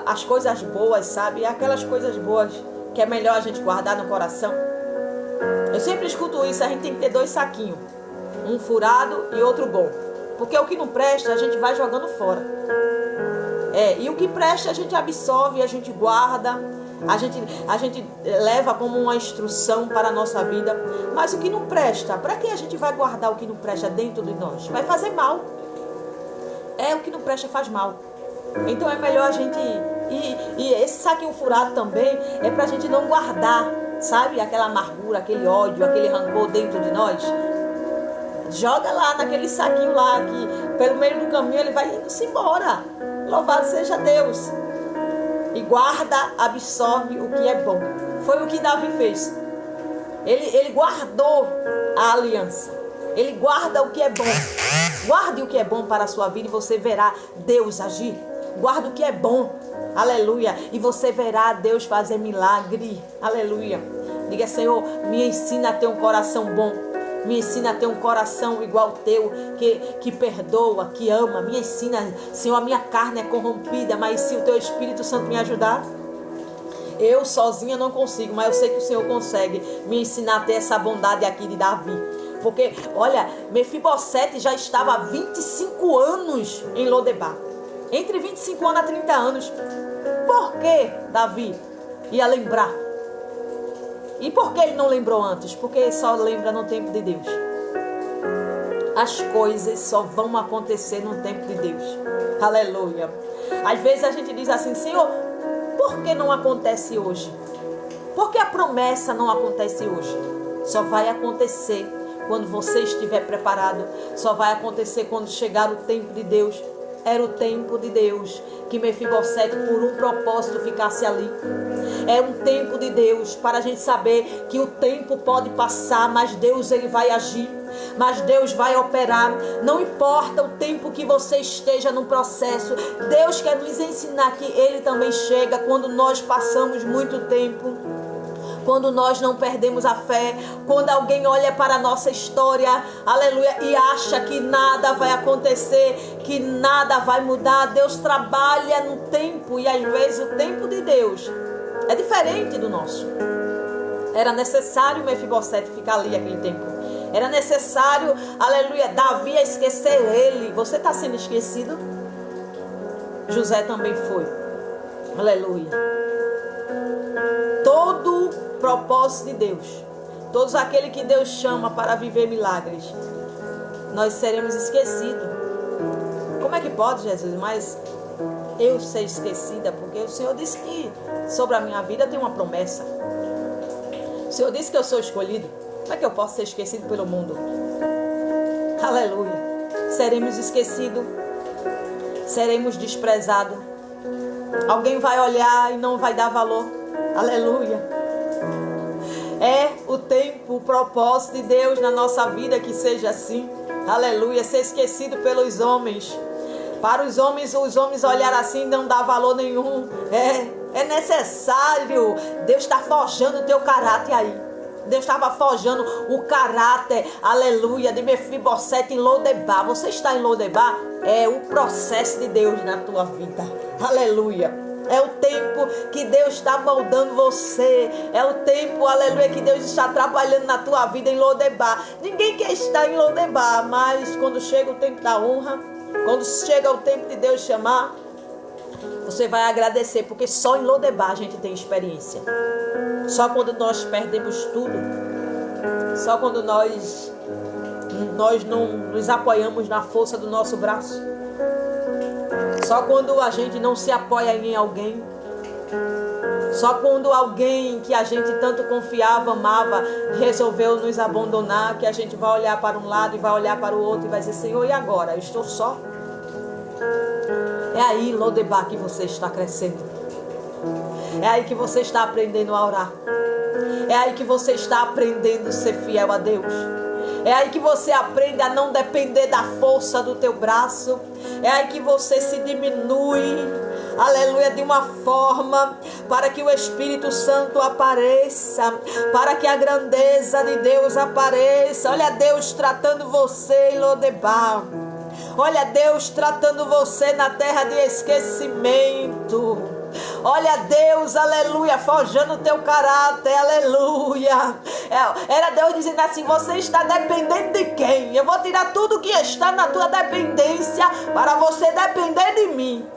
as coisas boas, sabe? Aquelas coisas boas que é melhor a gente guardar no coração. Eu sempre escuto isso, a gente tem que ter 2 saquinhos. Um furado e outro bom. Porque o que não presta, a gente vai jogando fora. E o que presta, a gente absorve, a gente guarda, a gente leva como uma instrução para a nossa vida. Mas o que não presta, para que a gente vai guardar o que não presta dentro de nós? Vai fazer mal. O que não presta faz mal. Então é melhor a gente... E esse saquinho furado também é para a gente não guardar, sabe? Aquela amargura, aquele ódio, aquele rancor dentro de nós. Joga lá naquele saquinho lá, que pelo meio do caminho ele vai indo-se embora. Louvado seja Deus. E guarda, absorve o que é bom. Foi o que Davi fez. Ele guardou a aliança. Ele guarda o que é bom. Guarde o que é bom para a sua vida e você verá Deus agir. Guarda o que é bom. Aleluia. E você verá Deus fazer milagre. Aleluia. Diga, Senhor, me ensina a ter um coração bom. Me ensina a ter um coração igual ao teu, que perdoa, que ama. Me ensina, Senhor, a minha carne é corrompida, mas se o teu Espírito Santo me ajudar, eu sozinha não consigo, mas eu sei que o Senhor consegue me ensinar a ter essa bondade aqui de Davi. Porque, olha, Mefibosete já estava há 25 anos em Lodebar. Entre 25 anos a 30 anos. Por que Davi ia lembrar? E por que ele não lembrou antes? Porque ele só lembra no tempo de Deus. As coisas só vão acontecer no tempo de Deus. Aleluia. Às vezes a gente diz assim, Senhor, por que não acontece hoje? Por que a promessa não acontece hoje? Só vai acontecer quando você estiver preparado. Só vai acontecer quando chegar o tempo de Deus. Era o tempo de Deus que Mefibosete, por um propósito, ficasse ali. É um tempo de Deus para a gente saber que o tempo pode passar, mas Deus ele vai agir, mas Deus vai operar. Não importa o tempo que você esteja no processo, Deus quer nos ensinar que Ele também chega quando nós passamos muito tempo. Quando nós não perdemos a fé, quando alguém olha para a nossa história, aleluia, e acha que nada vai acontecer, que nada vai mudar. Deus trabalha no tempo e às vezes o tempo de Deus é diferente do nosso. Era necessário Mefibosete ficar ali aquele tempo. Era necessário, aleluia, Davi esquecer ele. Você está sendo esquecido? José também foi. Aleluia. Todo propósito de Deus, todos aqueles que Deus chama para viver milagres, nós seremos esquecidos. Como é que pode, Jesus? Mas eu ser esquecida, porque o Senhor disse que sobre a minha vida tem uma promessa. O Senhor disse que eu sou escolhido. Como é que eu posso ser esquecido pelo mundo? Aleluia. Seremos esquecidos, seremos desprezados. Alguém vai olhar e não vai dar valor. Aleluia. É o tempo, o propósito de Deus na nossa vida que seja assim. Aleluia. Ser esquecido pelos homens. Para os homens olhar assim não dá valor nenhum. É necessário. Deus está forjando o teu caráter aí. Deus estava forjando o caráter, aleluia, de Mefibosete em Lodebar. Você está em Lodebar? É o processo de Deus na tua vida. Aleluia. É o tempo que Deus está moldando você. É o tempo, aleluia, que Deus está trabalhando na tua vida em Lodebar. Ninguém quer estar em Lodebar, mas quando chega o tempo da honra, quando chega o tempo de Deus chamar, você vai agradecer, porque só em Lodebar a gente tem experiência. Só quando nós perdemos tudo, só quando nós não nos apoiamos na força do nosso braço, só quando a gente não se apoia em alguém, só quando alguém que a gente tanto confiava, amava, resolveu nos abandonar, que a gente vai olhar para um lado e vai olhar para o outro e vai dizer, Senhor, e agora? Eu estou só. É aí, Lodebar, que você está crescendo. É aí que você está aprendendo a orar. É aí que você está aprendendo a ser fiel a Deus. É aí que você aprende a não depender da força do teu braço. É aí que você se diminui, aleluia, de uma forma para que o Espírito Santo apareça, para que a grandeza de Deus apareça. Olha Deus tratando você em Lodebar. Olha Deus tratando você na terra de esquecimento. Olha Deus, aleluia, forjando o teu caráter, aleluia. Era Deus dizendo assim: você está dependente de quem? Eu vou tirar tudo que está na tua dependência para você depender de mim.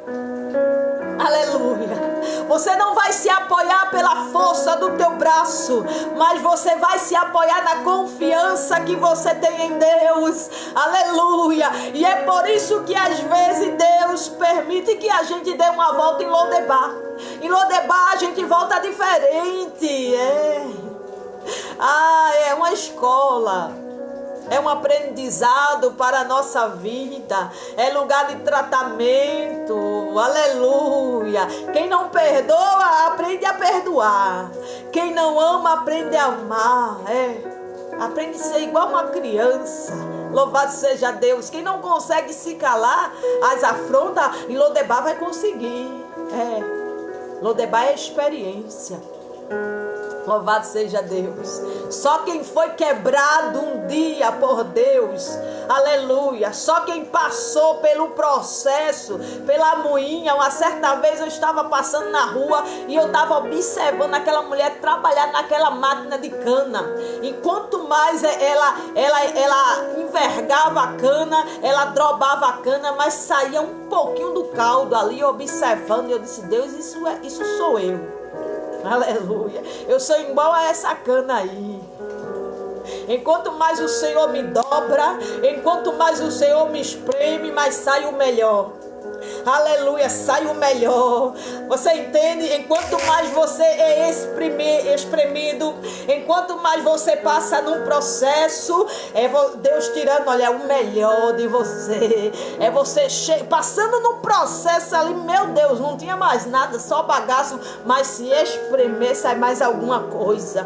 Aleluia. Você não vai se apoiar pela força do teu braço, mas você vai se apoiar na confiança que você tem em Deus. Aleluia. E é por isso que às vezes Deus permite que a gente dê uma volta em Lodebar. Em Lodebar a gente volta diferente. É uma escola. É um aprendizado para a nossa vida. É lugar de tratamento. Aleluia. Quem não perdoa, aprende a perdoar. Quem não ama, aprende a amar. Aprende a ser igual uma criança. Louvado seja Deus. Quem não consegue se calar as afrontas, em Lodebar vai conseguir. Lodebar é experiência. Louvado seja Deus. Só quem foi quebrado um dia por Deus, aleluia. Só quem passou pelo processo, pela moinha. Uma certa vez eu estava passando na rua e eu estava observando aquela mulher trabalhar naquela máquina de cana. Enquanto mais ela envergava a cana, ela drobava a cana, mas saía um pouquinho do caldo ali, observando. E eu disse: Deus, isso sou eu. Aleluia. Eu sou igual a essa cana aí. Enquanto mais o Senhor me dobra, enquanto mais o Senhor me espreme, mais sai o melhor. Aleluia, sai o melhor. Você entende? Enquanto mais você é espremido, enquanto mais você passa num processo, é Deus tirando, olha, o melhor de você. É você passando num processo ali, meu Deus, não tinha mais nada, só bagaço, mas se espremer, sai mais alguma coisa.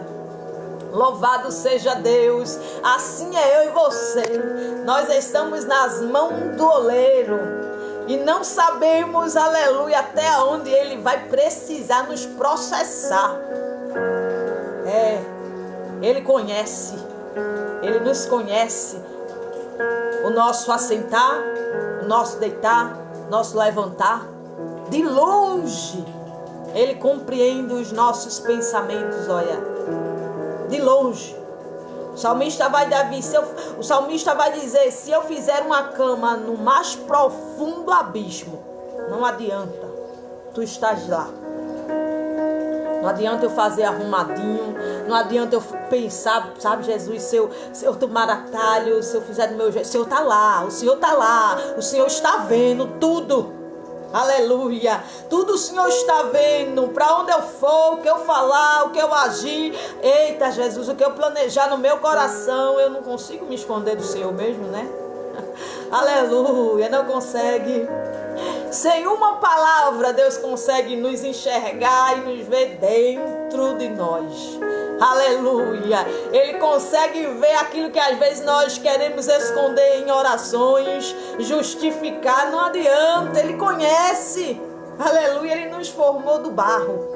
Louvado seja Deus. Assim é eu e você. Nós estamos nas mãos do oleiro. E não sabemos, aleluia, até onde Ele vai precisar nos processar. Ele conhece. Ele nos conhece. O nosso assentar, o nosso deitar, o nosso levantar. De longe, Ele compreende os nossos pensamentos, olha. De longe. O salmista vai dizer: se eu fizer uma cama no mais profundo abismo, não adianta, tu estás lá. Não adianta eu fazer arrumadinho, não adianta eu pensar, sabe, Jesus, se eu tomar atalho, se eu fizer do meu jeito, o Senhor está lá, o Senhor está lá, o Senhor está vendo tudo. Aleluia, tudo o Senhor está vendo, para onde eu for, o que eu falar, o que eu agir. Eita Jesus, o que eu planejar no meu coração, eu não consigo me esconder do Senhor mesmo, né? Aleluia, não consegue. Sem uma palavra Deus consegue nos enxergar e nos ver dentro de nós. Aleluia. Ele consegue ver aquilo que às vezes nós queremos esconder em orações, justificar, não adianta. Ele conhece. Aleluia. Ele nos formou do barro.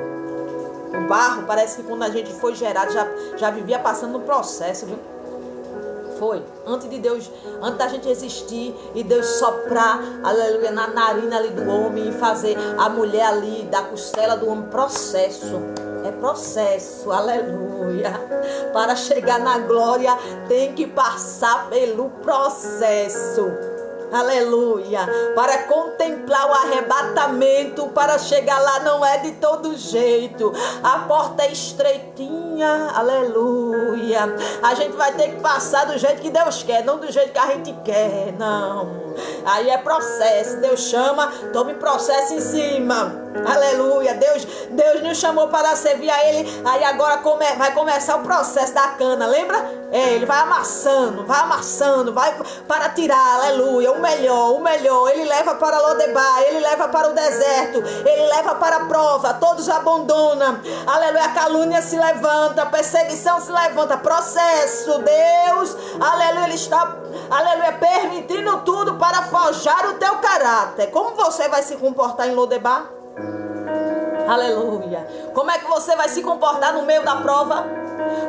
O barro parece que quando a gente foi gerado já vivia passando no processo, viu? Foi, antes da gente existir e Deus soprar, aleluia, na narina ali do homem e fazer a mulher ali da costela do homem, processo. É processo, aleluia. Para chegar na glória tem que passar pelo processo. Aleluia. Para contemplar o arrebatamento, para chegar lá não é de todo jeito. A porta é estreitinha. Aleluia. A gente vai ter que passar do jeito que Deus quer, não do jeito que a gente quer, não. Aí é processo. Deus chama, tome processo em cima. Aleluia. Deus nos chamou para servir a Ele. Aí agora vai começar o processo da cana, lembra? Ele vai amassando, vai para tirar, aleluia, o melhor. Ele leva para Lodebar, ele leva para o deserto, ele leva para a prova, todos abandonam, aleluia, a calúnia se levanta, a perseguição se levanta, processo, Deus, aleluia, Ele está, aleluia, permitindo tudo para forjar o teu caráter. Como você vai se comportar em Lodebar? Aleluia. Como é que você vai se comportar no meio da prova?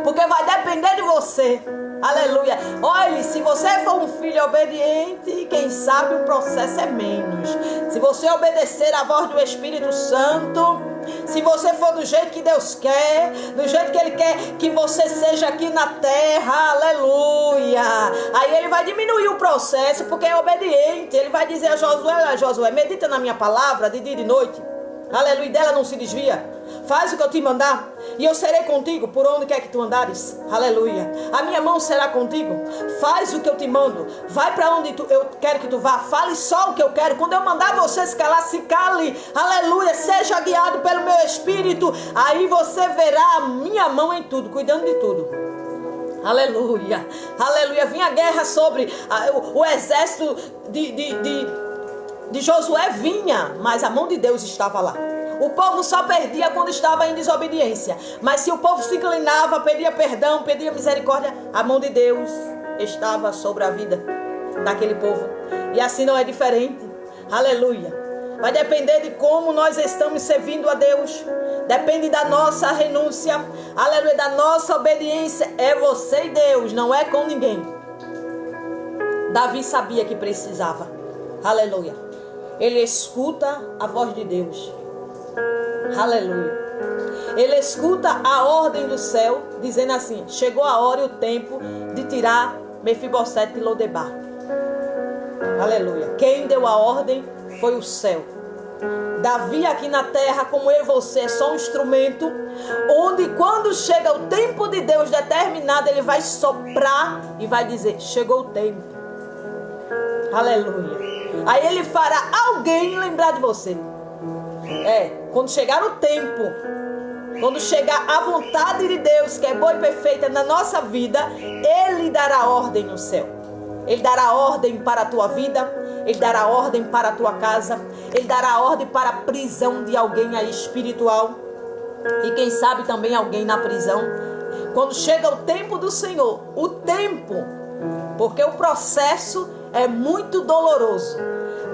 Porque vai depender de você. Aleluia. Olhe, se você for um filho obediente, quem sabe o processo é menos. Se Se você obedecer à voz do Espírito Santo, se você for do jeito que Deus quer, do jeito que Ele quer que você seja aqui na terra, aleluia. Aí Ele vai diminuir o processo, porque é obediente. Ele vai dizer a Josué: Josué, medita na minha palavra de dia e de noite, aleluia, e dela não se desvia. Faz o que eu te mandar, e eu serei contigo por onde quer que tu andares, aleluia. A minha mão será contigo. Faz o que eu te mando, vai para onde eu quero que tu vá, fale só o que eu quero. Quando eu mandar você se calar, se cale, aleluia. Seja guiado pelo meu Espírito, aí você verá a minha mão em tudo, cuidando de tudo. Aleluia, aleluia. Vinha a guerra sobre o exército de Josué, vinha, mas a mão de Deus estava lá. O povo só perdia quando estava em desobediência. Mas se o povo se inclinava, pedia perdão, pedia misericórdia, a mão de Deus estava sobre a vida daquele povo. E assim não é diferente. Aleluia. Vai depender de como nós estamos servindo a Deus. Depende da nossa renúncia. Aleluia. Da nossa obediência. É você e Deus, não é com ninguém. Davi sabia que precisava. Aleluia. Ele escuta a voz de Deus. Aleluia. Ele escuta a ordem do céu, dizendo assim: chegou a hora e o tempo de tirar Mefibosete de Lodebar. Aleluia. Quem deu a ordem foi o céu. Davi aqui na terra, como eu e você, é só um instrumento, onde quando chega o tempo de Deus determinado, ele vai soprar e vai dizer: chegou o tempo. Aleluia. Aí ele fará alguém lembrar de você. Quando chegar o tempo, quando chegar a vontade de Deus, que é boa e perfeita na nossa vida, Ele dará ordem no céu. Ele dará ordem para a tua vida, Ele dará ordem para a tua casa, Ele dará ordem para a prisão de alguém aí espiritual, e quem sabe também alguém na prisão. Quando chega o tempo do Senhor, o tempo, porque o processo é muito doloroso,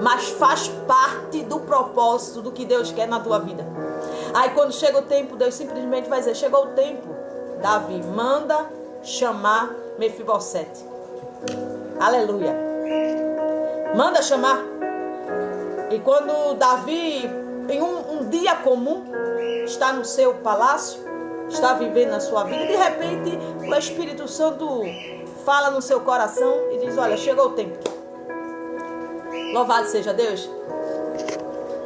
mas faz parte do propósito do que Deus quer na tua vida. Aí quando chega o tempo, Deus simplesmente vai dizer: chegou o tempo, Davi, manda chamar Mefibosete. Aleluia. Manda chamar. E quando Davi, em um dia comum, está no seu palácio, está vivendo na sua vida, de repente o Espírito Santo fala no seu coração e diz: olha, chegou o tempo. Louvado seja Deus.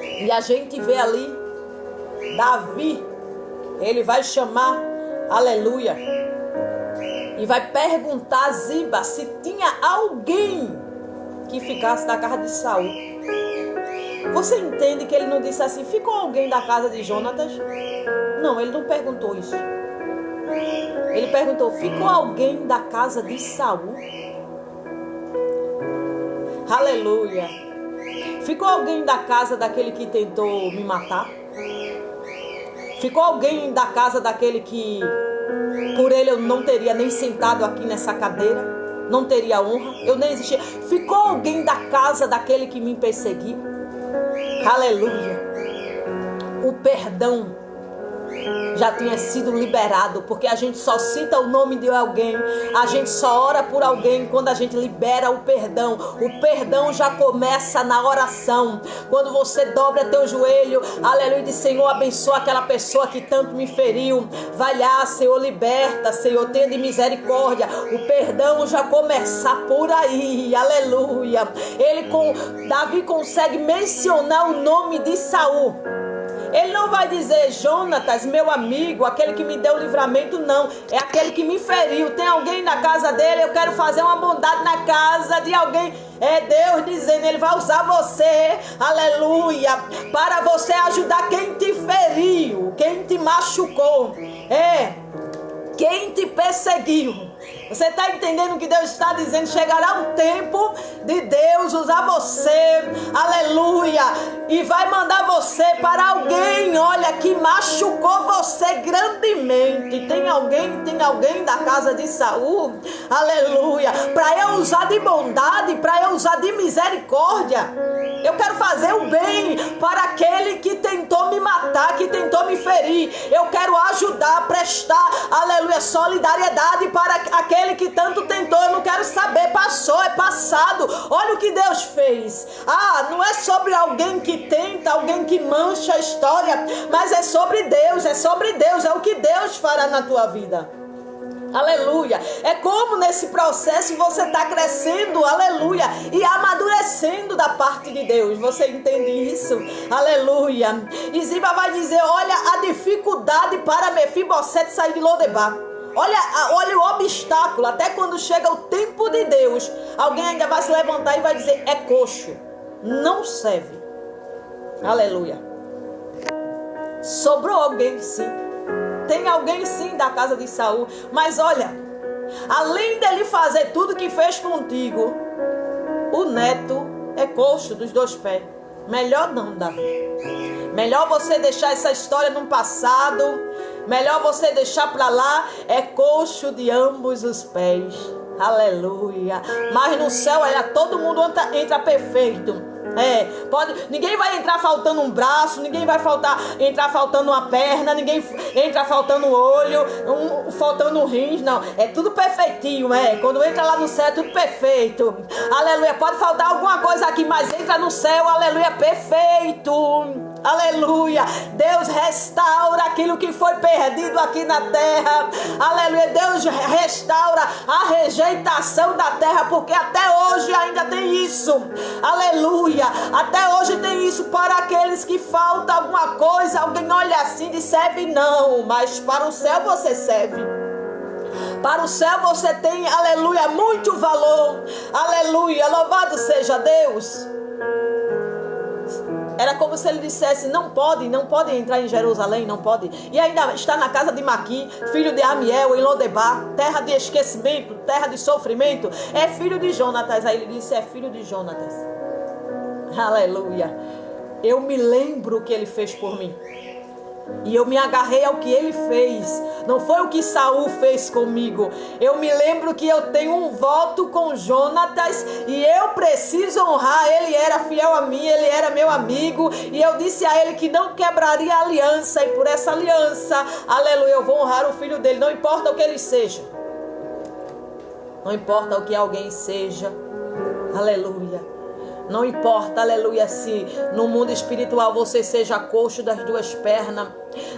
E a gente vê ali Davi, ele vai chamar, aleluia, e vai perguntar a Ziba se tinha alguém que ficasse da casa de Saul. Você entende que ele não disse assim: ficou alguém da casa de Jonatas? Não, ele não perguntou isso. Ele perguntou: ficou alguém da casa de Saul? Aleluia. Ficou alguém da casa daquele que tentou me matar? Ficou alguém da casa daquele que por ele eu não teria nem sentado aqui nessa cadeira? Não teria honra? Eu nem existia. Ficou alguém da casa daquele que me perseguiu? Aleluia. O perdão já tinha sido liberado, porque a gente só cita o nome de alguém, a gente só ora por alguém quando a gente libera o perdão. O perdão já começa na oração, quando você dobra teu joelho, aleluia, e diz: Senhor, abençoa aquela pessoa que tanto me feriu, vai lá, Senhor, liberta, Senhor, tenha de misericórdia. O perdão já começa por aí, aleluia. Davi consegue mencionar o nome de Saul. Ele não vai dizer: Jonatas, meu amigo, aquele que me deu o livramento, não. É aquele que me feriu. Tem alguém na casa dele, eu quero fazer uma bondade na casa de alguém. É Deus dizendo: Ele vai usar você, aleluia, para você ajudar quem te feriu, quem te machucou, quem te perseguiu. Você está entendendo o que Deus está dizendo? Chegará um tempo de Deus usar você, aleluia, e vai mandar você para alguém, olha, que machucou você grandemente. Tem alguém da casa de Saul, aleluia, para eu usar de bondade, para eu usar de misericórdia. Eu quero fazer o bem para aquele que tentou me matar, que tentou me ferir. Eu quero ajudar, prestar, aleluia, solidariedade para aquele que tanto tentou. Eu não quero saber, passou, é passado. Olha o que Deus fez. Não é sobre alguém que tenta, alguém que mancha a história, mas é sobre Deus, é o que Deus fará na tua vida. Aleluia. É como nesse processo você está crescendo, aleluia, e amadurecendo da parte de Deus. Você entende isso? Aleluia. E Ziba vai dizer, olha a dificuldade para Mefibosete sair de Lodebar. Olha o obstáculo. Até quando chega o tempo de Deus, alguém ainda vai se levantar e vai dizer, é coxo, não serve. Aleluia. Sobrou alguém, sim. Tem alguém sim da casa de Saul. Mas olha, além dele fazer tudo que fez contigo, o neto é coxo dos 2 pés. Melhor não, Davi. Melhor você deixar essa história no passado. Melhor você deixar pra lá. É coxo de ambos os pés. Aleluia. Mas no céu, todo mundo entra perfeito. Ninguém vai entrar faltando um braço, ninguém vai entrar faltando uma perna, ninguém entra faltando um olho, faltando um rins, não. É tudo perfeitinho, Quando entra lá no céu é tudo perfeito. Aleluia. Pode faltar alguma coisa aqui, mas entra no céu, aleluia, perfeito. Aleluia. Deus restaura aquilo que foi perdido aqui na terra. Aleluia. Deus restaura a rejeitação da terra, porque até hoje ainda tem isso. Aleluia. Até hoje tem isso para aqueles que falta alguma coisa. Alguém olha assim e serve, não. Mas para o céu você serve. Para o céu você tem, aleluia, muito valor. Aleluia. Louvado seja Deus. Era como se ele dissesse, não pode entrar em Jerusalém, não pode. E ainda está na casa de Maqui, filho de Amiel, em Lodebar, terra de esquecimento, terra de sofrimento. É filho de Jonatas. Aí ele disse, é filho de Jonatas. Aleluia. Eu me lembro o que ele fez por mim. E eu me agarrei ao que ele fez. Não foi o que Saul fez comigo. Eu me lembro que eu tenho um voto com Jonatas e eu preciso honrar. Ele era fiel a mim, ele era meu amigo. E eu disse a ele que não quebraria a aliança. E por essa aliança, aleluia, eu vou honrar o filho dele. Não importa o que ele seja. Não importa o que alguém seja. Aleluia. Não importa, aleluia, se no mundo espiritual você seja coxo das 2 pernas.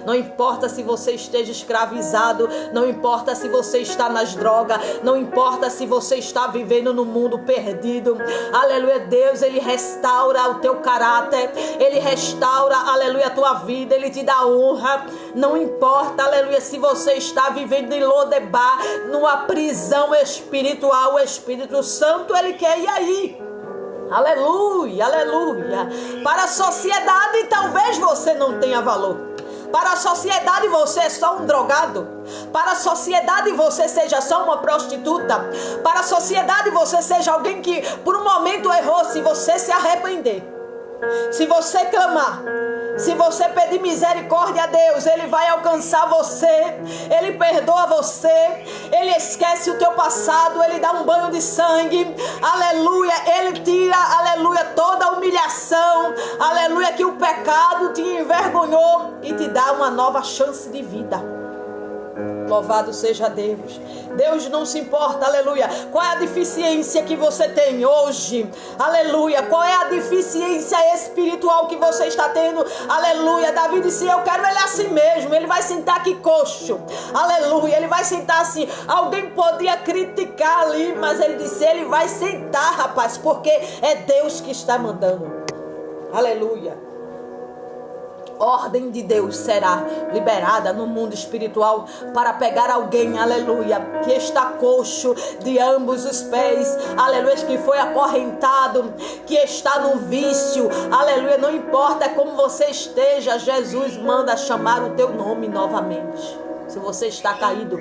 Não importa se você esteja escravizado. Não importa se você está nas drogas. Não importa se você está vivendo no mundo perdido. Aleluia, Deus, Ele restaura o teu caráter. Ele restaura, aleluia, a tua vida. Ele te dá honra. Não importa, aleluia, se você está vivendo em Lodebar, numa prisão espiritual. O Espírito Santo, Ele quer ir aí. Aleluia, aleluia. Para a sociedade talvez você não tenha valor. Para a sociedade você é só um drogado. Para a sociedade você seja só uma prostituta. Para a sociedade você seja alguém que por um momento errou. Se você se arrepender, se você clamar, se você pedir misericórdia a Deus, Ele vai alcançar você. Ele perdoa você. Ele esquece o teu passado. Ele dá um banho de sangue. Aleluia. Ele tira, aleluia, toda a humilhação. Aleluia, que o pecado te envergonhou e te dá uma nova chance de vida. Louvado seja Deus. Deus não se importa, aleluia, qual é a deficiência que você tem hoje, aleluia, qual é a deficiência espiritual que você está tendo, aleluia. Davi disse, eu quero ele assim mesmo. Ele vai sentar aqui coxo, aleluia, ele vai sentar assim. Alguém podia criticar ali, mas ele disse, ele vai sentar, rapaz, porque é Deus que está mandando, aleluia. Ordem de Deus será liberada no mundo espiritual para pegar alguém, aleluia, que está coxo de ambos os pés, aleluia, que foi acorrentado, que está no vício, aleluia. Não importa como você esteja, Jesus manda chamar o teu nome novamente. Se você está caído,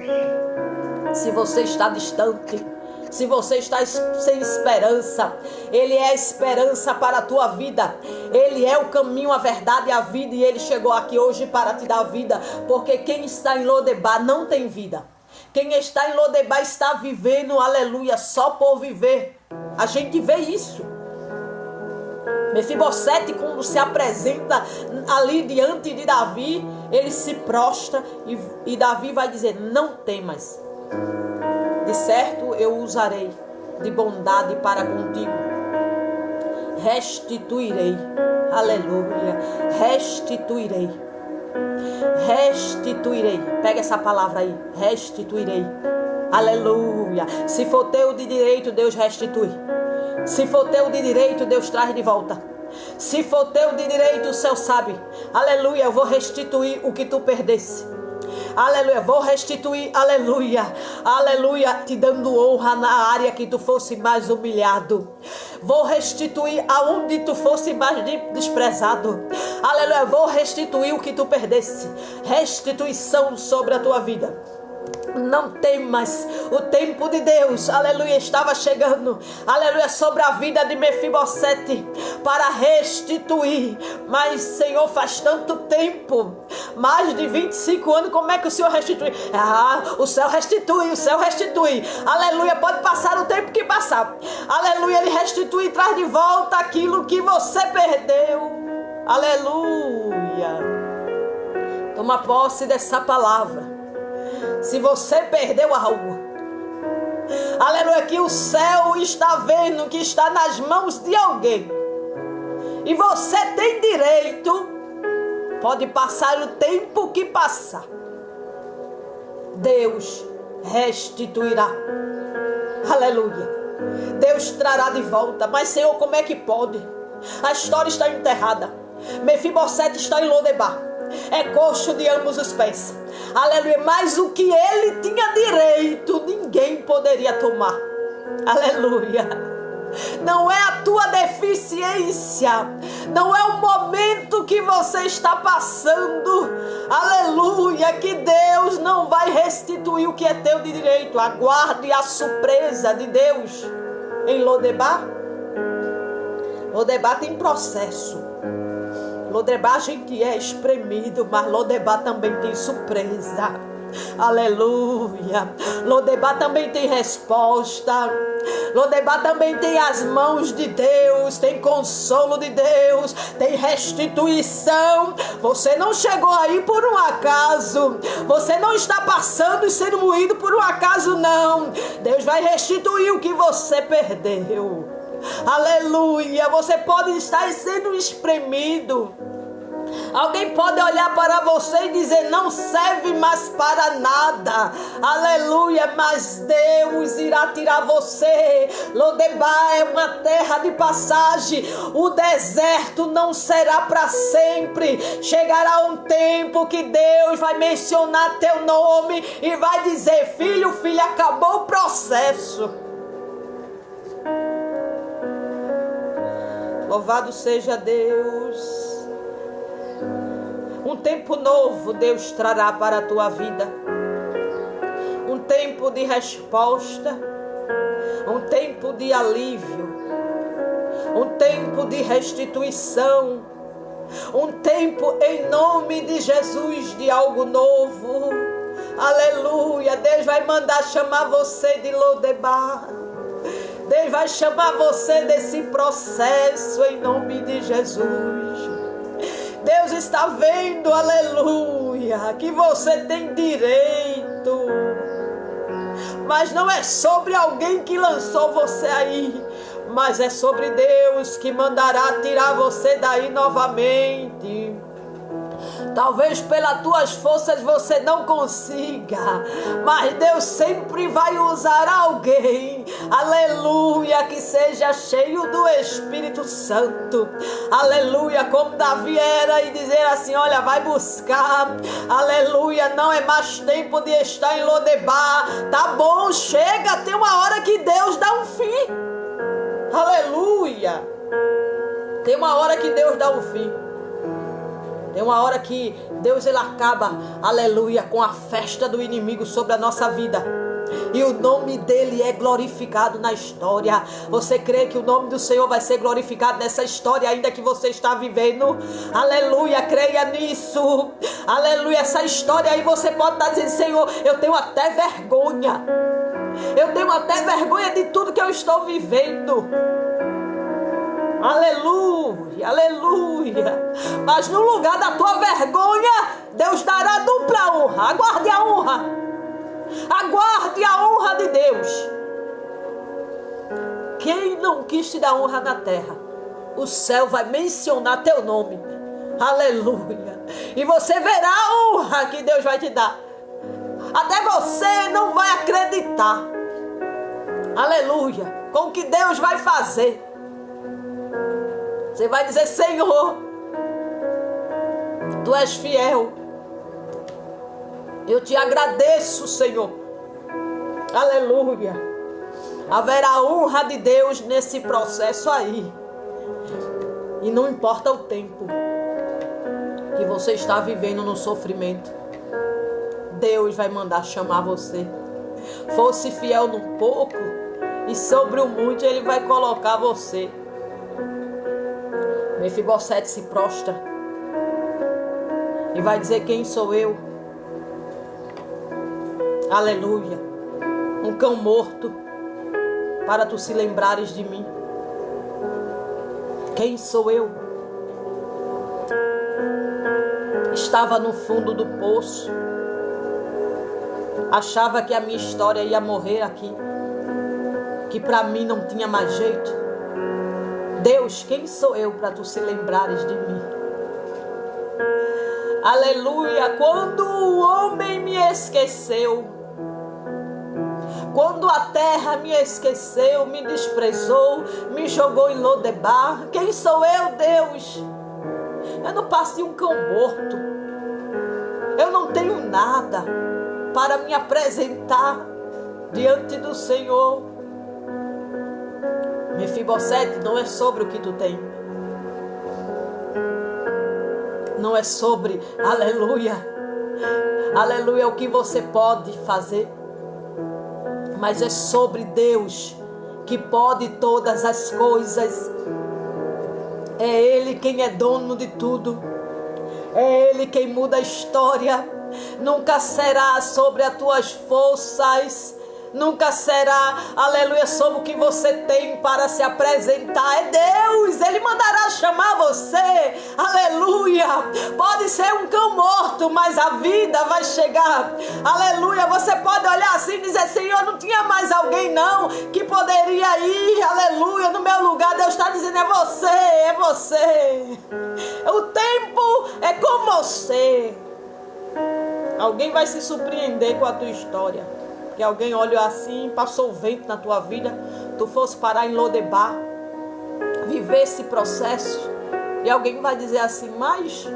se você está distante, se você está sem esperança, Ele é a esperança para a tua vida. Ele é o caminho, a verdade e a vida. E Ele chegou aqui hoje para te dar vida. Porque quem está em Lodebar não tem vida. Quem está em Lodebar está vivendo, aleluia, só por viver. A gente vê isso. Mefibosete, quando se apresenta ali diante de Davi, ele se prostra e Davi vai dizer, não temas. De certo eu usarei de bondade para contigo. Restituirei. Aleluia. Restituirei. Restituirei. Pega essa palavra aí. Restituirei. Aleluia. Se for teu de direito, Deus restitui. Se for teu de direito, Deus traz de volta. Se for teu de direito, o céu sabe. Aleluia. Eu vou restituir o que tu perdesse. Aleluia, vou restituir, aleluia, aleluia, te dando honra na área que tu fosse mais humilhado. Vou restituir aonde tu fosse mais desprezado. Aleluia, vou restituir o que tu perdesse. Restituição sobre a tua vida. Não temas, o tempo de Deus, aleluia, estava chegando, aleluia, sobre a vida de Mefibosete, para restituir. Mas, Senhor, faz tanto tempo, mais de 25 anos, como é que o Senhor restitui? O céu restitui, o céu restitui, aleluia, pode passar o tempo que passar, aleluia, Ele restitui e traz de volta aquilo que você perdeu, aleluia. Toma posse dessa palavra. Se você perdeu algo, aleluia, que o céu está vendo que está nas mãos de alguém, e você tem direito, pode passar o tempo que passar, Deus restituirá, aleluia, Deus trará de volta. Mas, Senhor, como é que pode? A história está enterrada. Mefibosete está em Lodebar, é coxo de ambos os pés, aleluia, mas o que ele tinha direito, ninguém poderia tomar, aleluia. Não é a tua deficiência, não é o momento que você está passando, aleluia, que Deus não vai restituir o que é teu de direito. Aguarde a surpresa de Deus. Em Lodebar, Lodebar tem processo. Lodebar a gente é espremido, mas Lodebar também tem surpresa. Aleluia. Lodebar também tem resposta. Lodebar também tem as mãos de Deus, tem consolo de Deus, tem restituição. Você não chegou aí por um acaso. Você não está passando e sendo moído por um acaso, não. Deus vai restituir o que você perdeu. Aleluia. Você pode estar sendo espremido. Alguém pode olhar para você e dizer: não serve mais para nada, aleluia, mas Deus irá tirar você. Lodebar é uma terra de passagem, o deserto não será para sempre. Chegará um tempo que Deus vai mencionar teu nome e vai dizer: filho, filha, acabou o processo. Louvado seja Deus. Um tempo novo Deus trará para a tua vida. Um tempo de resposta. Um tempo de alívio. Um tempo de restituição. Um tempo em nome de Jesus de algo novo. Aleluia. Deus vai mandar chamar você de Lodebar. Deus vai chamar você desse processo em nome de Jesus. Deus está vendo, aleluia, que você tem direito. Mas não é sobre alguém que lançou você aí, mas é sobre Deus que mandará tirar você daí novamente. Talvez pelas tuas forças você não consiga, mas Deus sempre vai usar alguém, aleluia, que seja cheio do Espírito Santo, aleluia, como Davi era, e dizer assim: olha, vai buscar, aleluia, não é mais tempo de estar em Lodebar, tá bom, chega, tem uma hora que Deus dá um fim, aleluia, tem uma hora que Deus dá um fim. Tem uma hora que Deus ele acaba, aleluia, com a festa do inimigo sobre a nossa vida. E o nome dele é glorificado na história. Você crê que o nome do Senhor vai ser glorificado nessa história ainda que você está vivendo? Aleluia, creia nisso. Aleluia, essa história aí você pode estar dizendo: Senhor, eu tenho até vergonha. Eu tenho até vergonha de tudo que eu estou vivendo. Aleluia, aleluia. Mas no lugar da tua vergonha, Deus dará dupla honra. Aguarde a honra. Aguarde a honra de Deus. Quem não quis te dar honra na terra, o céu vai mencionar teu nome. Aleluia. E você verá a honra que Deus vai te dar. Até você não vai acreditar. Aleluia. Com o que Deus vai fazer. Você vai dizer: Senhor, Tu és fiel. Eu te agradeço, Senhor. Aleluia. Haverá a honra de Deus nesse processo aí. E não importa o tempo que você está vivendo no sofrimento, Deus vai mandar chamar você. Fosse fiel no pouco, e sobre o muito Ele vai colocar você. Mefibosete se prostra e vai dizer: quem sou eu? Aleluia. Um cão morto para tu se lembrares de mim. Quem sou eu? Estava no fundo do poço. Achava que a minha história ia morrer aqui. Que para mim não tinha mais jeito. Deus, quem sou eu para tu se lembrares de mim? Aleluia. Quando o homem me esqueceu, quando a terra me esqueceu, me desprezou, me jogou em Lodebar, quem sou eu, Deus? Eu não passo de um cão morto. Eu não tenho nada para me apresentar diante do Senhor. Mefibosete, não é sobre o que tu tem. Não é sobre, aleluia, aleluia, o que você pode fazer. Mas é sobre Deus, que pode todas as coisas. É Ele quem é dono de tudo. É Ele quem muda a história. Nunca será sobre as tuas forças. Nunca será, aleluia, sobre o que você tem para se apresentar. É Deus, Ele mandará chamar você. Aleluia. Pode ser um cão morto, mas a vida vai chegar. Aleluia. Você pode olhar assim e dizer: Senhor, não tinha mais alguém não que poderia ir, aleluia, no meu lugar. Deus está dizendo: é você, é você. O tempo é com você. Alguém vai se surpreender com a tua história. Que alguém olhou assim, passou o vento na tua vida, tu fosse parar em Lodebar, viver esse processo, e alguém vai dizer assim: mas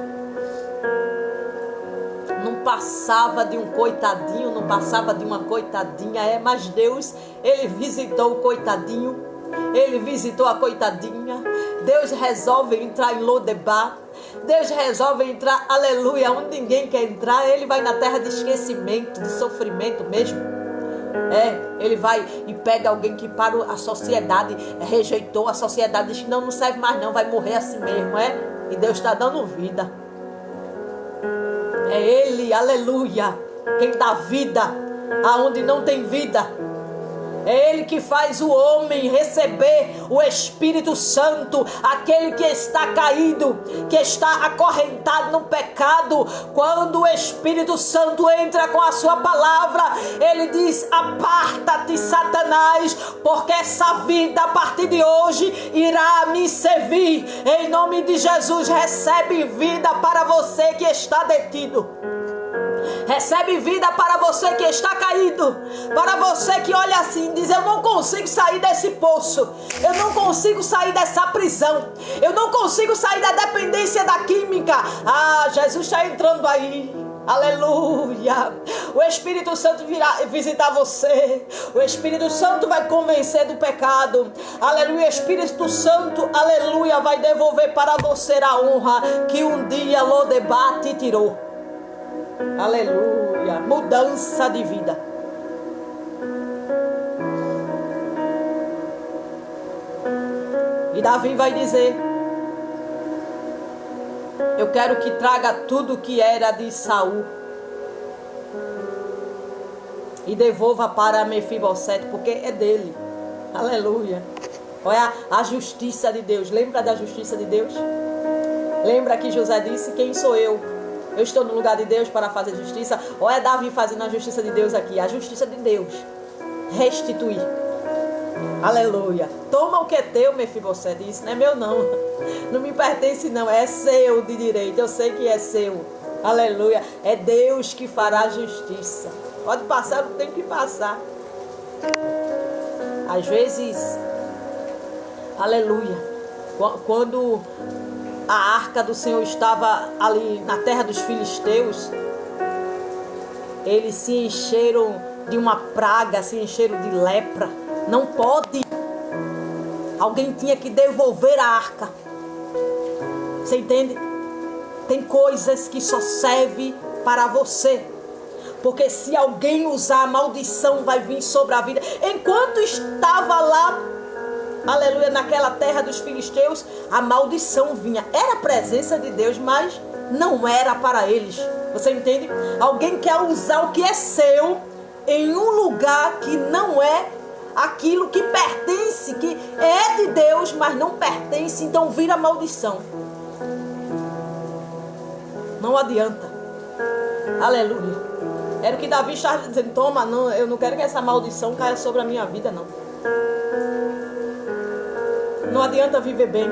não passava de um coitadinho, não passava de uma coitadinha. Mas Deus, Ele visitou o coitadinho, Ele visitou a coitadinha. Deus resolve entrar em Lodebar. Deus resolve entrar, aleluia, onde ninguém quer entrar. Ele vai na terra de esquecimento, de sofrimento mesmo. Ele vai e pega alguém que para a sociedade rejeitou. A sociedade diz que não serve mais não, vai morrer assim mesmo, E Deus está dando vida. É Ele, aleluia, quem dá vida aonde não tem vida. É Ele que faz o homem receber o Espírito Santo, aquele que está caído, que está acorrentado no pecado. Quando o Espírito Santo entra com a sua palavra, Ele diz: aparta-te, Satanás, porque essa vida a partir de hoje irá me servir. Em nome de Jesus, recebe vida para você que está detido. Recebe vida para você que está caído. Para você que olha assim e diz: eu não consigo sair desse poço. Eu não consigo sair dessa prisão. Eu não consigo sair da dependência da química. Jesus está entrando aí. Aleluia. O Espírito Santo virá visitar você. O Espírito Santo vai convencer do pecado. Aleluia. O Espírito Santo, aleluia, vai devolver para você a honra que um dia Lodebar te tirou. Aleluia. Mudança de vida. E Davi vai dizer: eu quero que traga tudo que era de Saul e devolva para Mefibosete, porque é dele. Aleluia. Olha a justiça de Deus. Lembra da justiça de Deus? Lembra que José disse: quem sou eu Eu estou no lugar de Deus para fazer justiça? Ou é Davi fazendo a justiça de Deus aqui? A justiça de Deus. Restituir. Aleluia. Toma o que é teu, Mefibosete. Isso não é meu não. Não me pertence não. É seu de direito. Eu sei que é seu. Aleluia. É Deus que fará a justiça. Pode passar o que tem que passar. Às vezes, aleluia, quando a arca do Senhor estava ali na terra dos filisteus, eles se encheram de uma praga, se encheram de lepra. Não pode. Alguém tinha que devolver a arca. Você entende? Tem coisas que só servem para você. Porque se alguém usar, a maldição vai vir sobre a vida. Enquanto estava lá, aleluia, naquela terra dos filisteus, a maldição vinha. Era a presença de Deus, mas não era para eles. Você entende? Alguém quer usar o que é seu em um lugar que não é aquilo que pertence, que é de Deus, mas não pertence, então vira maldição. Não adianta. Aleluia. Era o que Davi estava dizendo: toma, não, eu não quero que essa maldição caia sobre a minha vida, não. Não adianta viver bem,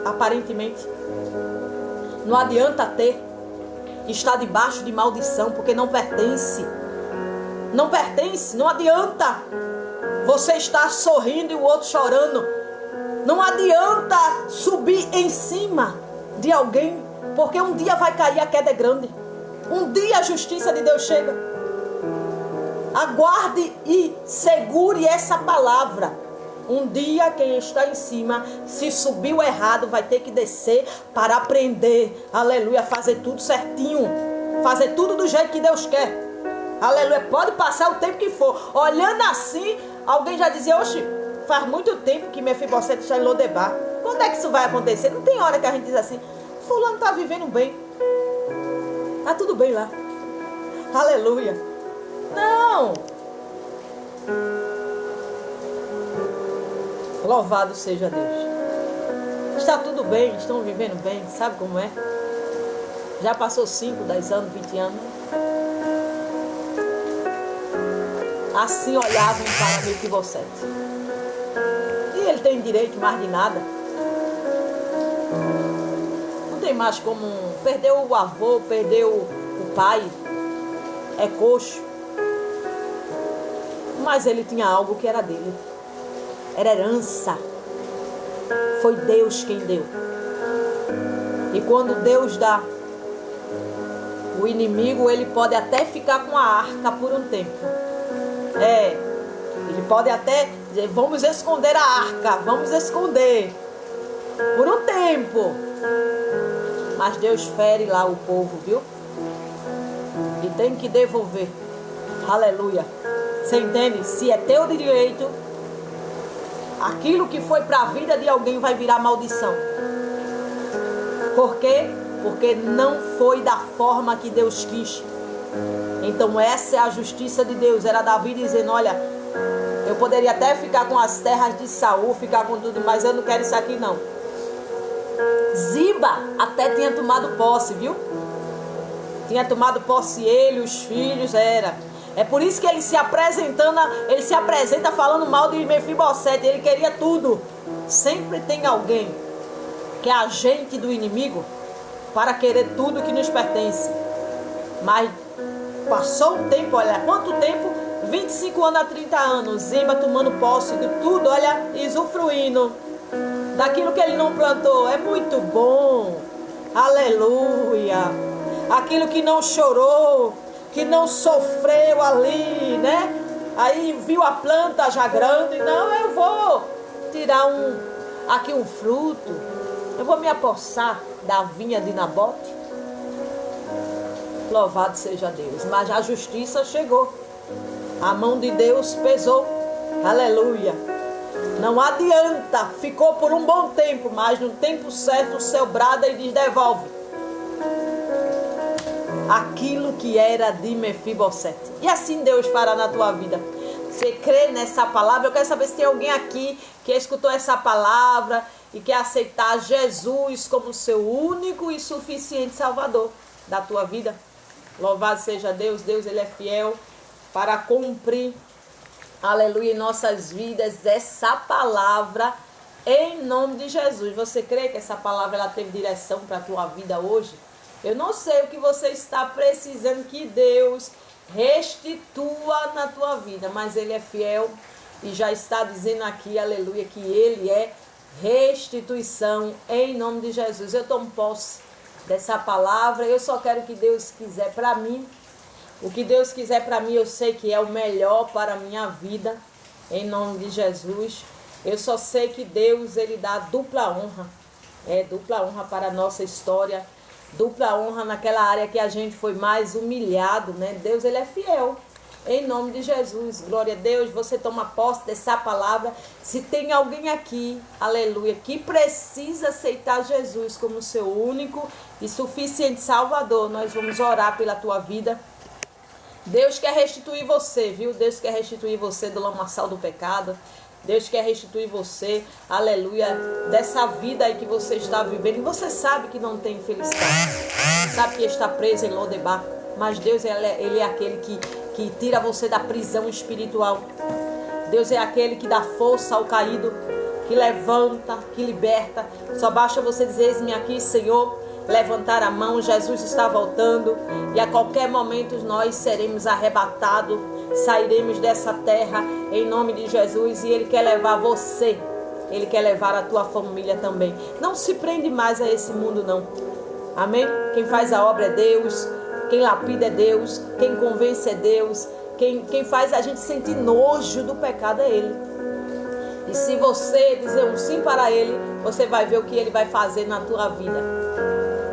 aparentemente. Não adianta estar debaixo de maldição, porque não pertence. Não pertence, não adianta você estar sorrindo e o outro chorando. Não adianta subir em cima de alguém, porque um dia vai cair, a queda é grande. Um dia a justiça de Deus chega. Aguarde e segure essa palavra. Um dia quem está em cima, se subiu errado, vai ter que descer para aprender. Aleluia, fazer tudo certinho. Fazer tudo do jeito que Deus quer. Aleluia, pode passar o tempo que for. Olhando assim, alguém já dizia: oxe, faz muito tempo que Mefibosete está em Lodebar. Quando é que isso vai acontecer? Não tem hora que a gente diz assim: fulano está vivendo bem. Está tudo bem lá. Aleluia. Não. Louvado seja Deus. Está tudo bem, estão vivendo bem. Sabe como é? Já passou 5, 10 anos, 20 anos. Assim olhavam para Mefibosete. E ele tem direito mais de nada. Não tem mais como. Perdeu o avô, perdeu o pai. É coxo. Mas ele tinha algo que era dele. Era herança. Foi Deus quem deu. E quando Deus dá, o inimigo, ele pode até ficar com a arca por um tempo. Ele pode até dizer: vamos esconder a arca, vamos esconder. Por um tempo. Mas Deus fere lá o povo, viu? E tem que devolver. Aleluia. Você entende? Se é teu direito, aquilo que foi para a vida de alguém vai virar maldição. Por quê? Porque não foi da forma que Deus quis. Então essa é a justiça de Deus. Era Davi dizendo: olha, eu poderia até ficar com as terras de Saul, ficar com tudo, mas eu não quero isso aqui não. Ziba até tinha tomado posse, viu? Tinha tomado posse ele, os filhos, É por isso que ele se apresenta falando mal de Mefibosete. Ele queria tudo. Sempre tem alguém que é agente do inimigo para querer tudo que nos pertence. Mas passou um tempo, olha, quanto tempo? 25 anos a 30 anos. Ziba tomando posse de tudo, olha, usufruindo daquilo que ele não plantou. É muito bom. Aleluia. Aquilo que não chorou, que não sofreu ali, né? Aí viu a planta já grande. Não, eu vou tirar aqui um fruto. Eu vou me apossar da vinha de Nabote. Louvado seja Deus. Mas a justiça chegou. A mão de Deus pesou. Aleluia. Não adianta. Ficou por um bom tempo, mas no tempo certo o céu brada e diz: devolve aquilo que era de Mefibosete. E assim Deus fará na tua vida. Você crê nessa palavra? Eu quero saber se tem alguém aqui que escutou essa palavra e quer aceitar Jesus como seu único e suficiente Salvador. da tua vida. Louvado seja Deus. Deus, Ele é fiel para cumprir, aleluia, em nossas vidas essa palavra, em nome de Jesus. Você crê que essa palavra ela teve direção para a tua vida hoje? Eu não sei o que você está precisando que Deus restitua na tua vida, mas Ele é fiel e já está dizendo aqui, aleluia, que Ele é restituição em nome de Jesus. Eu tomo posse dessa palavra. Eu só quero o que Deus quiser para mim. O que Deus quiser para mim, eu sei que é o melhor para a minha vida, em nome de Jesus. Eu só sei que Deus, Ele dá dupla honra. Dupla honra para a nossa história. Dupla honra naquela área que a gente foi mais humilhado, né? Deus, Ele é fiel. Em nome de Jesus. Glória a Deus. Você toma posse dessa palavra. Se tem alguém aqui, aleluia, que precisa aceitar Jesus como seu único e suficiente Salvador, nós vamos orar pela tua vida. Deus quer restituir você, viu? Deus quer restituir você do lamaçal do pecado. Deus quer restituir você, aleluia, dessa vida aí que você está vivendo. E você sabe que não tem felicidade. Sabe que está preso em Lodebar. Mas Deus, Ele é aquele que tira você da prisão espiritual. Deus é aquele que dá força ao caído, que levanta, que liberta. Só basta você dizer: eis-me aqui, Senhor. Levantar a mão, Jesus está voltando e a qualquer momento nós seremos arrebatados, sairemos dessa terra em nome de Jesus, e Ele quer levar você, Ele quer levar a tua família também. Não se prende mais a esse mundo não, amém? Quem faz a obra é Deus, quem lapida é Deus, quem convence é Deus, quem faz a gente sentir nojo do pecado é Ele. E se você dizer um sim para Ele, você vai ver o que Ele vai fazer na tua vida.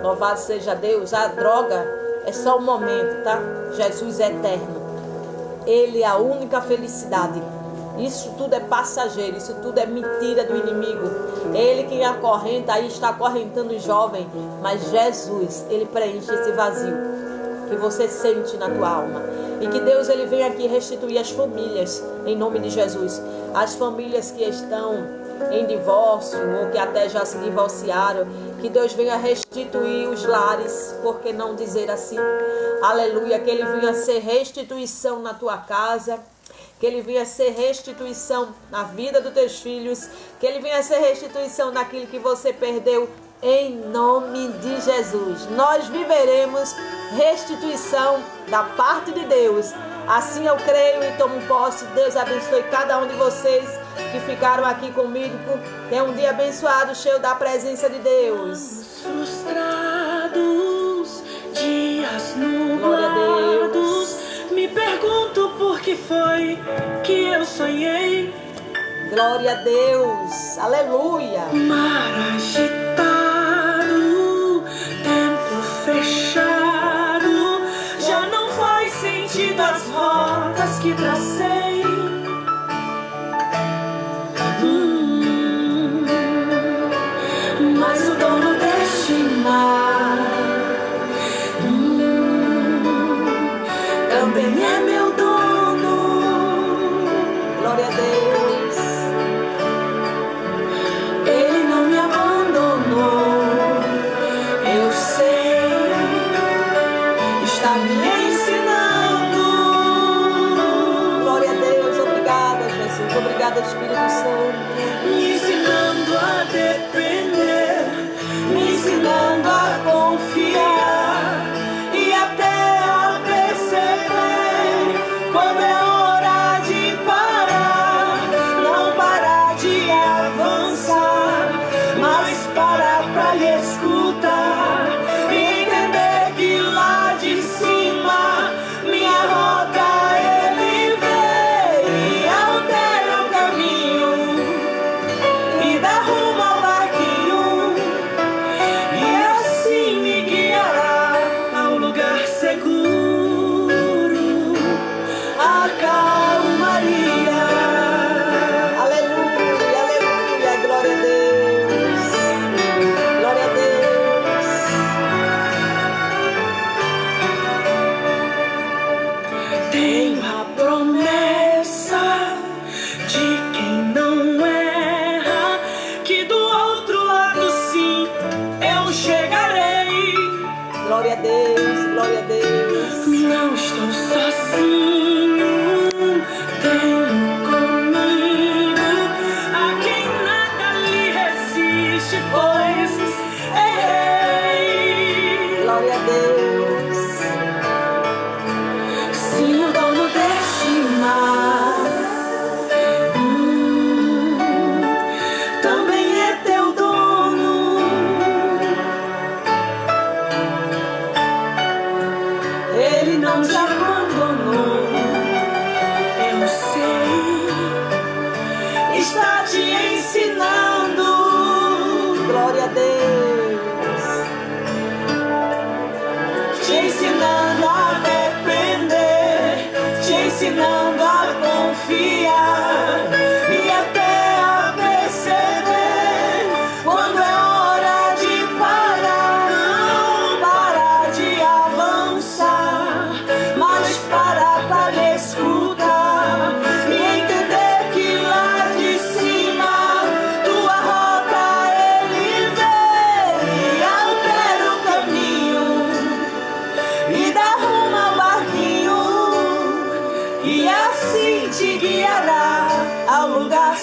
Louvado seja Deus. A droga é só um momento, tá? Jesus é eterno. Ele é a única felicidade. Isso tudo é passageiro, isso tudo é mentira do inimigo. Ele quem acorrenta, aí está acorrentando o jovem. Mas Jesus, Ele preenche esse vazio que você sente na tua alma. E que Deus, Ele vem aqui restituir as famílias, em nome de Jesus. As famílias que estão em divórcio ou que até já se divorciaram, que Deus venha restituir os lares, por que não dizer assim? Aleluia, que Ele venha ser restituição na tua casa, que Ele venha ser restituição na vida dos teus filhos, que Ele venha ser restituição naquilo que você perdeu, em nome de Jesus. Nós viveremos restituição da parte de Deus. Assim eu creio e tomo posse. Deus abençoe cada um de vocês que ficaram aqui comigo. Tenha um dia abençoado, cheio da presença de Deus. Frustrados, dias Glória a Deus. nublados, me pergunto por que foi que eu sonhei. Glória a Deus. Aleluia. Mar agitado, tempo fechado, já não faz sentido as rotas que tracei. Mas o dono deste mar também é meu dono. Glória a Deus. Ele não me abandonou, eu sei, está me ensinando. Glória a Deus. Obrigada, Jesus. Obrigada, Espírito Santo. Me ensinando a depender, me ensinando a confiar e até a perceber quando é hora de parar. Não parar de avançar, mas parar pra lhe escutar e entender que lá de cima minha rota Ele vê e altera o caminho e dá rumo ao barquinho, e assim me guiará ao lugar seguro, a calmaria. Aleluia, aleluia. Glória a Deus. Glória a Deus. Tenho a promessa de quem não erra, que do outro lado sim eu chegarei. Glória a Deus. me guiará ao lugar